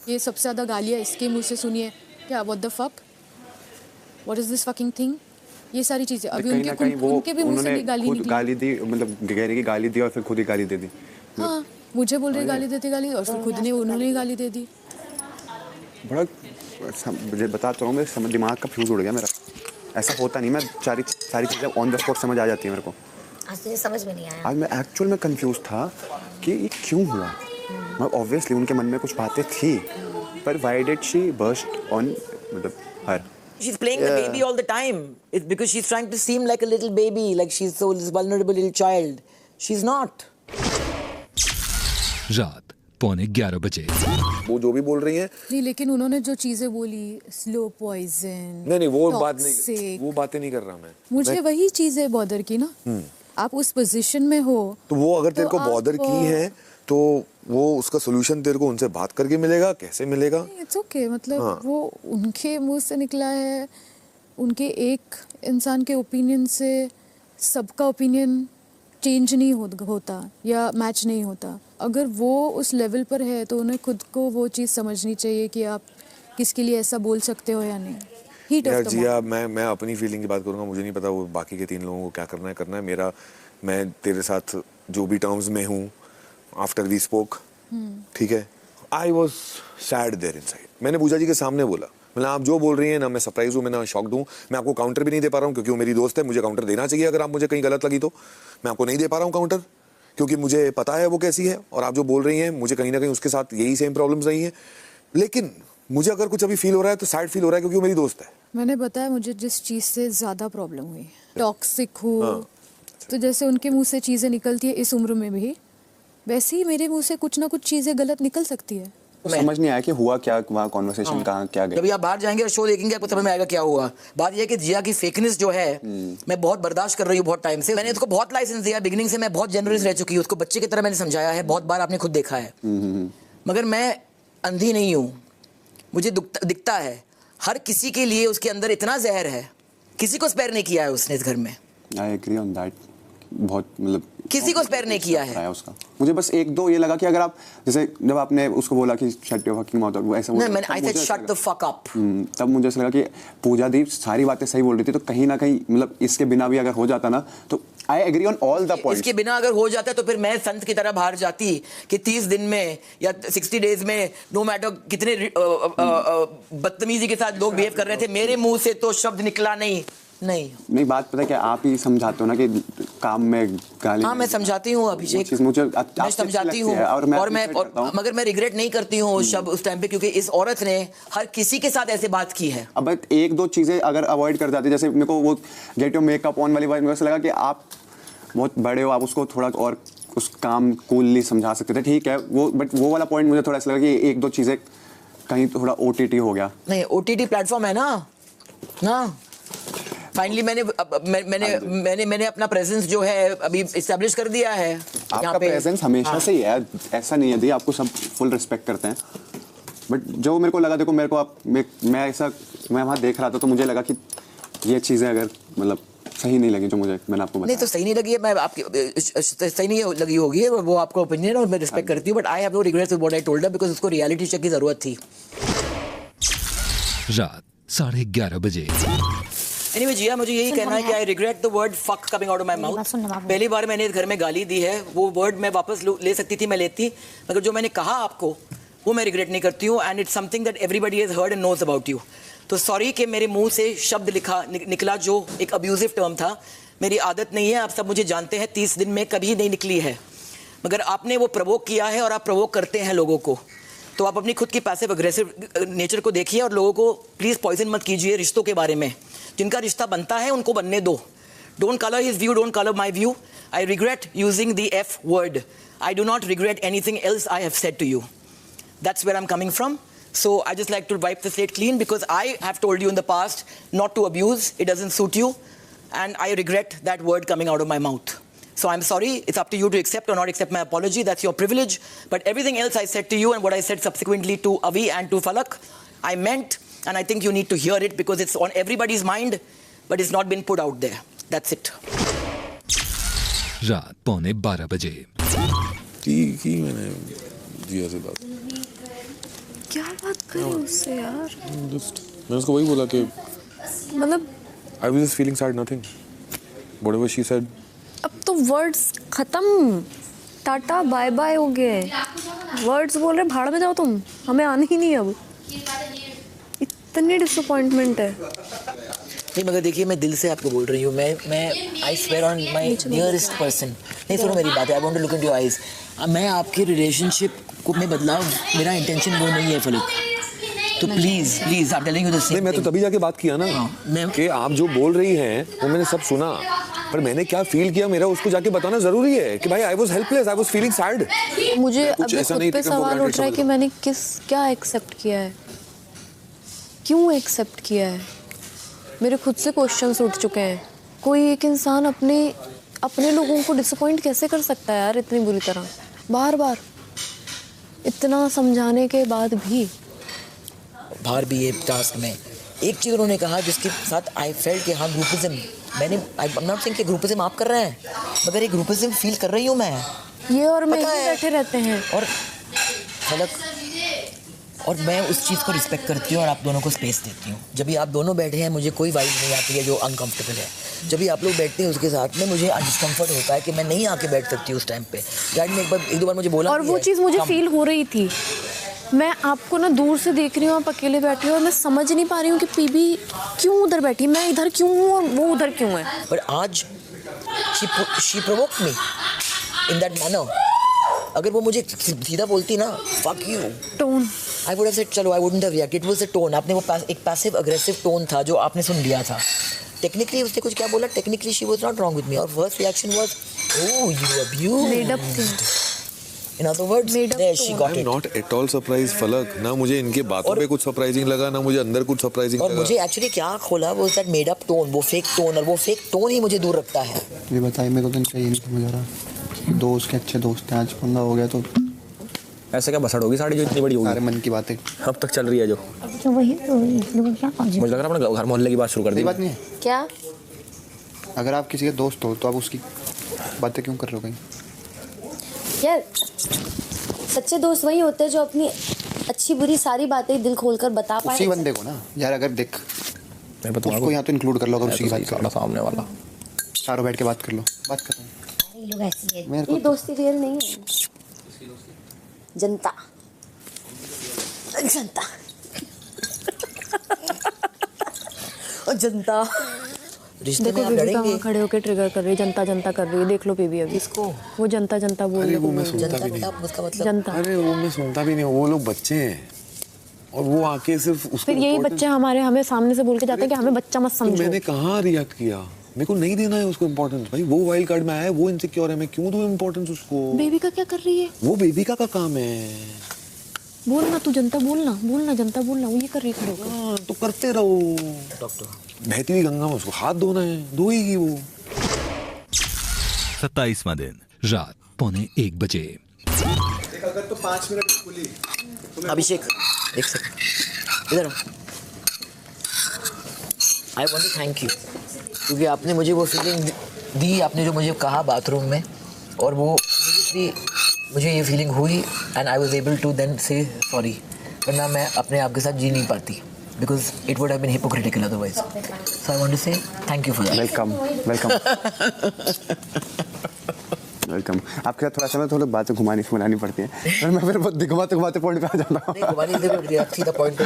[SPEAKER 9] ये सबसे ज्यादा गालियाँ इसके मुंह से सुनिए क्या? What the fuck? What is this fucking thing? ये सारी चीजें अभी उनके भी मुंह से गाली निकली।
[SPEAKER 2] गाली दी, मतलब कह रही कि गाली दी और फिर खुद ही गाली दे दी।
[SPEAKER 9] हाँ, मुझे बोल रही गाली देती गाली और फिर खुद ने उन्होंने गाली दे दी।
[SPEAKER 2] बड़ा मुझे बताता हूँ, मेरे दिमाग का फ्यूज उड़ गया मेरा। ऐसा होता नहीं, मैं सारी चीज़ें ऑन द स्पॉट समझ आ जाती है मेरे को।
[SPEAKER 5] आज तुझे समझ में नहीं आया।
[SPEAKER 2] आज मैं एक्चुअल में कंफ्यूज था कि ये क्यों हुआ। ऑब्वियसली उनके मन में कुछ बातें थी, पर why did she burst on मतलब हर।
[SPEAKER 3] She's playing the baby all the time. It's because she's trying to seem like a little baby, like she's so vulnerable little child. She's not.
[SPEAKER 1] रात 11:15
[SPEAKER 12] वो जो भी बोल रही हैं
[SPEAKER 9] नहीं, लेकिन उन्होंने जो चीजें बोली, स्लो पॉइजन,
[SPEAKER 12] नहीं वो बात नहीं, वो बातें नहीं कर रहा मैं।
[SPEAKER 9] मुझे वही चीजें बॉदर की ना। आप उस पोजीशन में हो
[SPEAKER 12] तो वो अगर तेरे को बॉदर की है तो वो उसका सोल्यूशन तेरे को उनसे बात करके मिलेगा, कैसे मिलेगा?
[SPEAKER 9] इट्स ओके, मतलब वो उनके मुंह से निकला है। उनके एक इंसान के ओपिनियन से सबका ओपिनियन चेंज नहीं होता या मैच नहीं होता। अगर वो उस लेवल पर है तो उन्हें खुद को वो चीज़ समझनी चाहिए कि आप किसके लिए ऐसा बोल सकते हो या नहीं। हीट ऑफ द
[SPEAKER 12] जिया, मैं अपनी फीलिंग की बात करूंगा, मुझे नहीं पता वो बाकी के 3 लोगों को क्या करना है। मैं तेरे साथ जो भी टर्म्स में हूँ आफ्टर वी स्पोक, ठीक है, I was sad there inside. मैंने पूजा जी के सामने बोला, मतलब आप जो बोल रही हैं ना, मैं सरप्राइज हूँ, मैं ना शॉक्ड हूँ। मैं आपको काउंटर भी नहीं दे पा रहा हूँ क्योंकि वो मेरी दोस्त है, मुझे काउंटर देना चाहिए अगर आप मुझे कहीं गलत लगी तो। मैं आपको नहीं दे पा रहा हूँ काउंटर क्योंकि मुझे पता है वो कैसी है, और आप जो बोल रही हैं मुझे कहीं ना कहीं उसके साथ यही सेम प्रॉब्लम्स रही हैं। लेकिन मुझे अगर कुछ अभी फील हो रहा है तो सैड फील हो रहा है क्योंकि वो मेरी दोस्त है।
[SPEAKER 9] मैंने बताया मुझे जिस चीज़ से ज़्यादा प्रॉब्लम हुई, टॉक्सिक हो, तो जैसे उनके मुंह से चीज़ें निकलती है इस उम्र में भी, वैसे ही मेरे मुंह से कुछ ना कुछ चीज़ें गलत निकल सकती है।
[SPEAKER 2] समझ नहीं आया कि हुआ क्या, वहाँ कॉन्वर्सेशन कहाँ क्या गया।
[SPEAKER 3] जब आप बाहर जाएंगे और शो देखेंगे आपको समझ में आएगा क्या हुआ। बात यह है कि जिया की फेकनेस जो है मैं बहुत बर्दाश्त कर रही हूँ बहुत टाइम से। मैंने उसको बहुत लाइसेंस दिया, बिगिनिंग से मैं बहुत जेनरस रह चुकी हूँ, उसको बच्चे की तरह मैंने समझाया है, बहुत बार आपने खुद देखा है। मगर मैं अंधी नहीं हूँ, मुझे दिखता है हर किसी के लिए उसके अंदर इतना जहर है, किसी को स्पेयर नहीं किया है उसने इस घर में।
[SPEAKER 2] I agree on that. बहुत मतलब
[SPEAKER 3] किसी को स्पेयर नहीं किया है
[SPEAKER 2] उसका। मुझे बस 1-2 ये लगा कि अगर आप जैसे जब आपने उसको बोला कि शट योर फकिंग माउथ, और वो ऐसा
[SPEAKER 3] मैंने I said shut the fuck up,
[SPEAKER 2] तब मुझे ऐसा लगा कि पूजा दी सारी बातें सही बोल रही थी, तो कहीं ना कहीं मतलब इसके बिना भी अगर हो जाता ना, तो I agree on all the points.
[SPEAKER 3] इसके बिना अगर हो जाता तो फिर मैं संत की तरह बाहर जाती कि 30 दिन में या 60 डेज में, नो मैटर कितने बदतमीजी के साथ लोग बिहेव कर रहे थे, मेरे मुंह से तो शब्द निकला नहीं। बात पता है कि आप ही समझाते हो ना कि काम में गाली। हाँ, मैं समझाती हूँ अभिषेक, मैं समझाती हूँ, और मगर मैं रिग्रेट नहीं करती हूँ उस टाइम पे, क्योंकि इस औरत ने हर किसी के साथ ऐसे बात की है।
[SPEAKER 2] अब 1-2 चीजें अगर अवॉइड कर जाती, जैसे मेरे को वो गेट योर मेकअप ऑन वाली बात, मुझे ऐसा लगा कि आप बहुत बड़े हो, आप उसको थोड़ा और उस काम कूलली समझा सकते थे, ठीक है वो, बट वो वाला पॉइंट मुझे थोड़ा ऐसा लगा कि 1-2 चीजें कहीं थोड़ा OTT हो गया।
[SPEAKER 3] नहीं, OTT प्लेटफॉर्म है ना। फाइनली मैंने अपना प्रेजेंस जो है अभी इस्टेब्लिश कर दिया है।
[SPEAKER 2] आपका प्रेजेंस हमेशा से ही है, ऐसा नहीं है दी, आपको सब फुल रिस्पेक्ट करते हैं, बट जो मेरे को लगा, देखो मेरे को आप मैं वहाँ देख रहा था तो मुझे लगा कि ये चीज़ें अगर मतलब सही नहीं लगी जो मैंने आपको बताया।
[SPEAKER 3] नहीं तो सही नहीं लगी है, मैं आपकी सही नहीं लगी होगी, वो आपका ओपिनियन है और मैं रिस्पेक्ट करती हूँ, but I have no regrets with what I told her because उसको रियलिटी चेक की जरूरत थी।
[SPEAKER 1] रात 11:30 बजे।
[SPEAKER 3] Anyway, जिया मुझे यही कहना है कि I regret the word fuck coming out of my mouth. पहली बार मैंने घर में गाली दी है, वो वर्ड मैं वापस ले सकती थी, मैं लेती, मगर जो मैंने कहा आपको वो मैं रिग्रेट नहीं करती हूँ, and it's something that everybody has heard and knows about you. तो सॉरी कि मेरे मुंह से शब्द निकला जो एक अब्यूजिव टर्म था। मेरी आदत नहीं है, आप सब मुझे जानते हैं, 30 दिन में कभी नहीं निकली है, मगर आपने वो प्रवोक किया है और आप प्रवोक करते हैं लोगों को। तो आप अपनी खुद की पैसिव अग्रेसिव नेचर को देखिए और लोगों को प्लीज़ पॉइजन मत कीजिए रिश्तों के बारे में। जिनका रिश्ता बनता है उनको बनने दो। Don't colour his view, don't colour my view. I regret using the F word. I do not regret anything else I have said to you. That's where I'm coming from. So I just like to wipe the slate clean because I have told you in the past not to abuse. It doesn't suit you. And I regret that word coming out of my mouth. So I'm sorry. It's up to you to accept or not accept my apology. That's your privilege. But everything else I said to you and what I said subsequently to Avi and to Falak, I meant, and I think you need to hear it because it's on everybody's mind, but it's not been put out there. That's it.
[SPEAKER 1] रात 11:45 बजे।
[SPEAKER 12] की मैंने जिया से बात।
[SPEAKER 11] क्या बात करी उससे यार?
[SPEAKER 12] मैंने उसको वही बोला कि
[SPEAKER 11] मतलब
[SPEAKER 12] I was just feeling sad, nothing. Whatever she said.
[SPEAKER 11] अब तो वर्ड्स खत्म, टाटा बाय बाय हो गए। वर्ड्स बोल रहे भाड़ में जाओ तुम, हमें आने ही नहीं अब। इतनी डिसअपॉइंटमेंट है।
[SPEAKER 3] नहीं मगर देखिए मैं दिल से आपको बोल रही हूँ, मैं I swear on my nearest person. नहीं सुनो मेरी बात है, I want to look into your eyes. मैं आपकी रिलेशनशिप को में बदलाव, मेरा इंटेंशन वो नहीं है फलक। तो प्लीज आप टेलिंग यू द सेम।
[SPEAKER 12] नहीं मैं तो तभी जाके बात किया ना कि आप जो बोल रही हैं वो मैंने सब सुना, पर मैंने क्या फील किया मेरा उसको जाके बताना जरूरी है कि भाई I was helpless, I was feeling sad.
[SPEAKER 11] मुझे अभी खुद पे सवाल उठ रहा है कि मैंने क्या एक्सेप्ट किया है, क्यों एक्सेप्ट किया है। मेरे खुद से क्वेश्चंस उठ चुके हैं। कोई एक इंसान अपने लोगों को डिसअपॉइंट कैसे कर सकता है यार इतनी बुरी तरह, बार बार इतना समझाने के बाद भी।
[SPEAKER 3] बाहर भी ये टास्क में एक चीज़ उन्होंने कहा जिसके साथ आई फेल्ट कि हाँ ग्रुपिज्म, मैंने आई एम नॉट सेइंग कि ग्रुपिज्म आप कर रहे हैं, मगर एक ग्रुपिज्म फील कर रही हूँ मैं।
[SPEAKER 11] ये और मैं ही बैठे रहते हैं
[SPEAKER 3] और फलक, और मैं उस चीज़ को रिस्पेक्ट करती हूँ और आप दोनों को स्पेस देती हूँ। जब भी आप दोनों बैठे हैं मुझे कोई वाइब नहीं आती है जो अनकंफर्टेबल है। जब भी आप लोग बैठते हैं उसके साथ में मुझे डिस्कम्फर्ट होता है कि मैं नहीं आके बैठ सकती उस टाइम पे। डैड ने एक दो बार मुझे बोला
[SPEAKER 11] और वो चीज़ मुझे फील हो रही थी। मैं आपको ना दूर से देख रही हूँ, आप अकेले बैठे हो और मैं समझ नहीं पा रही हूँ कि पीबी क्यों उधर बैठी, मैं इधर क्यों हूँ और वो उधर क्यों है।
[SPEAKER 3] पर आज she provoked me in that manner. अगर वो मुझे सीधा बोलती ना fuck you
[SPEAKER 11] tone,
[SPEAKER 3] I would have said चलो, I wouldn't have reacted. It was a tone. आपने वो एक पैसिव अग्रेसिव टोन था जो आपने सुन लिया था। टेक्निकली उसने कुछ क्या बोला, technically she was not wrong with me और first reaction was oh you abuse,
[SPEAKER 11] made up thing.
[SPEAKER 3] In other words, there she got it.
[SPEAKER 12] Not at all surprised फलक, ना मुझे इनके बातों पे कुछ सरप्राइजिंग लगा, ना मुझे अंदर कुछ सरप्राइजिंग लगा।
[SPEAKER 3] और मुझे एक्चुअली क्या खोला वो दैट मेड अप टोन, वो फेक टोन, और वो फेक टोन ही मुझे दूर रखता है।
[SPEAKER 2] ये बताइए मेरे को तो चाहिए नहीं समझ आ रहा। दोस्त के अच्छे दोस्त हैं, आज पंगा हो गया तो
[SPEAKER 4] ऐसे क्या बसड़ होगी साड़ी जो इतनी बड़ी होगी।
[SPEAKER 2] सारे मन की बातें
[SPEAKER 4] अब तक चल रही है जो
[SPEAKER 11] वही
[SPEAKER 4] मुझे लग रहा है अपने घर मोहल्ले की बात शुरू कर दी।
[SPEAKER 2] बात नहीं है
[SPEAKER 11] क्या,
[SPEAKER 2] अगर आप किसी के दोस्त हो तो आप उसकी बातें क्यों कर रहे हो कहीं?
[SPEAKER 11] यार सच्चे दोस्त वही होते हैं जो अपनी अच्छी बुरी सारी बातें दिल खोलकर बता पाए।
[SPEAKER 2] उसी बंदे को ना यार, अगर देख उसको यहाँ तो इंक्लूड कर लो, अगर उसी की बात कर लो, सामने वाला चारों बैठ के बात कर लो, बात कर लो।
[SPEAKER 11] ये लोग ऐसी है, ये दोस्ती रियल नहीं है। जनता जनता और जनता
[SPEAKER 3] रिश्ते
[SPEAKER 11] देखो
[SPEAKER 3] में आप लड़ेंगे।
[SPEAKER 11] खड़े होकर ट्रिगर कर रही है, जनता जनता कर रही है। देख लो पीबी अभी
[SPEAKER 3] इसको,
[SPEAKER 11] वो जनता जनता बोल रही है।
[SPEAKER 12] वो मैं सुनता भी नहीं।
[SPEAKER 3] उसका मतलब
[SPEAKER 11] जनता,
[SPEAKER 12] अरे वो मैं सुनता भी नहीं। वो लोग बच्चे हैं और वो आके सिर्फ उसको
[SPEAKER 11] फिर यही बच्चे हमें सामने से बोल के जाते हैं कि हमें बच्चा मत समझो।
[SPEAKER 12] मैंने कहाँ रिएक्ट किया? मेरे को नहीं देना है उसको इम्पोर्टेंस। भाई वो वाइल्ड कार्ड में आया है, वो इनसिक्योर है, मैं क्यों दूं इम्पोर्टेंस उसको?
[SPEAKER 11] बेबी का क्या कर रही है?
[SPEAKER 12] वो बेबी का काम है।
[SPEAKER 11] बोलना तू जनता, बोलना जनता, बोलना। वो ये कर रही खड़े होकर।
[SPEAKER 12] तो करते रहो।
[SPEAKER 3] डॉक्टर
[SPEAKER 12] बहती हुई गंगा में उसको हाथ धोना है, धोएगी वो।
[SPEAKER 1] 27वां दिन रात 1:45 बजे।
[SPEAKER 2] अगर तो 5 मिनट खुली।
[SPEAKER 3] अभिषेक एक सेकंड इधर। I want to thank you क्योंकि आपने मुझे वो फीलिंग दी, आपने जो मुझे कहा बाथरूम में, और वो मुझे ये फीलिंग हुई and I was able to then say sorry, वरना मैं अपने आप के साथ जी नहीं पाती because it would have been hypocritical otherwise. So I want to say thank you for that.
[SPEAKER 2] Welcome welcome. आपके साथ थोड़ा समय थोड़ा बातें घुमानी पड़ती है, मैं फिर घुमाते पॉइंट पे आ जाता हूँ।
[SPEAKER 3] नहीं, घुमानी नहीं पड़ती, सीधा पॉइंट पे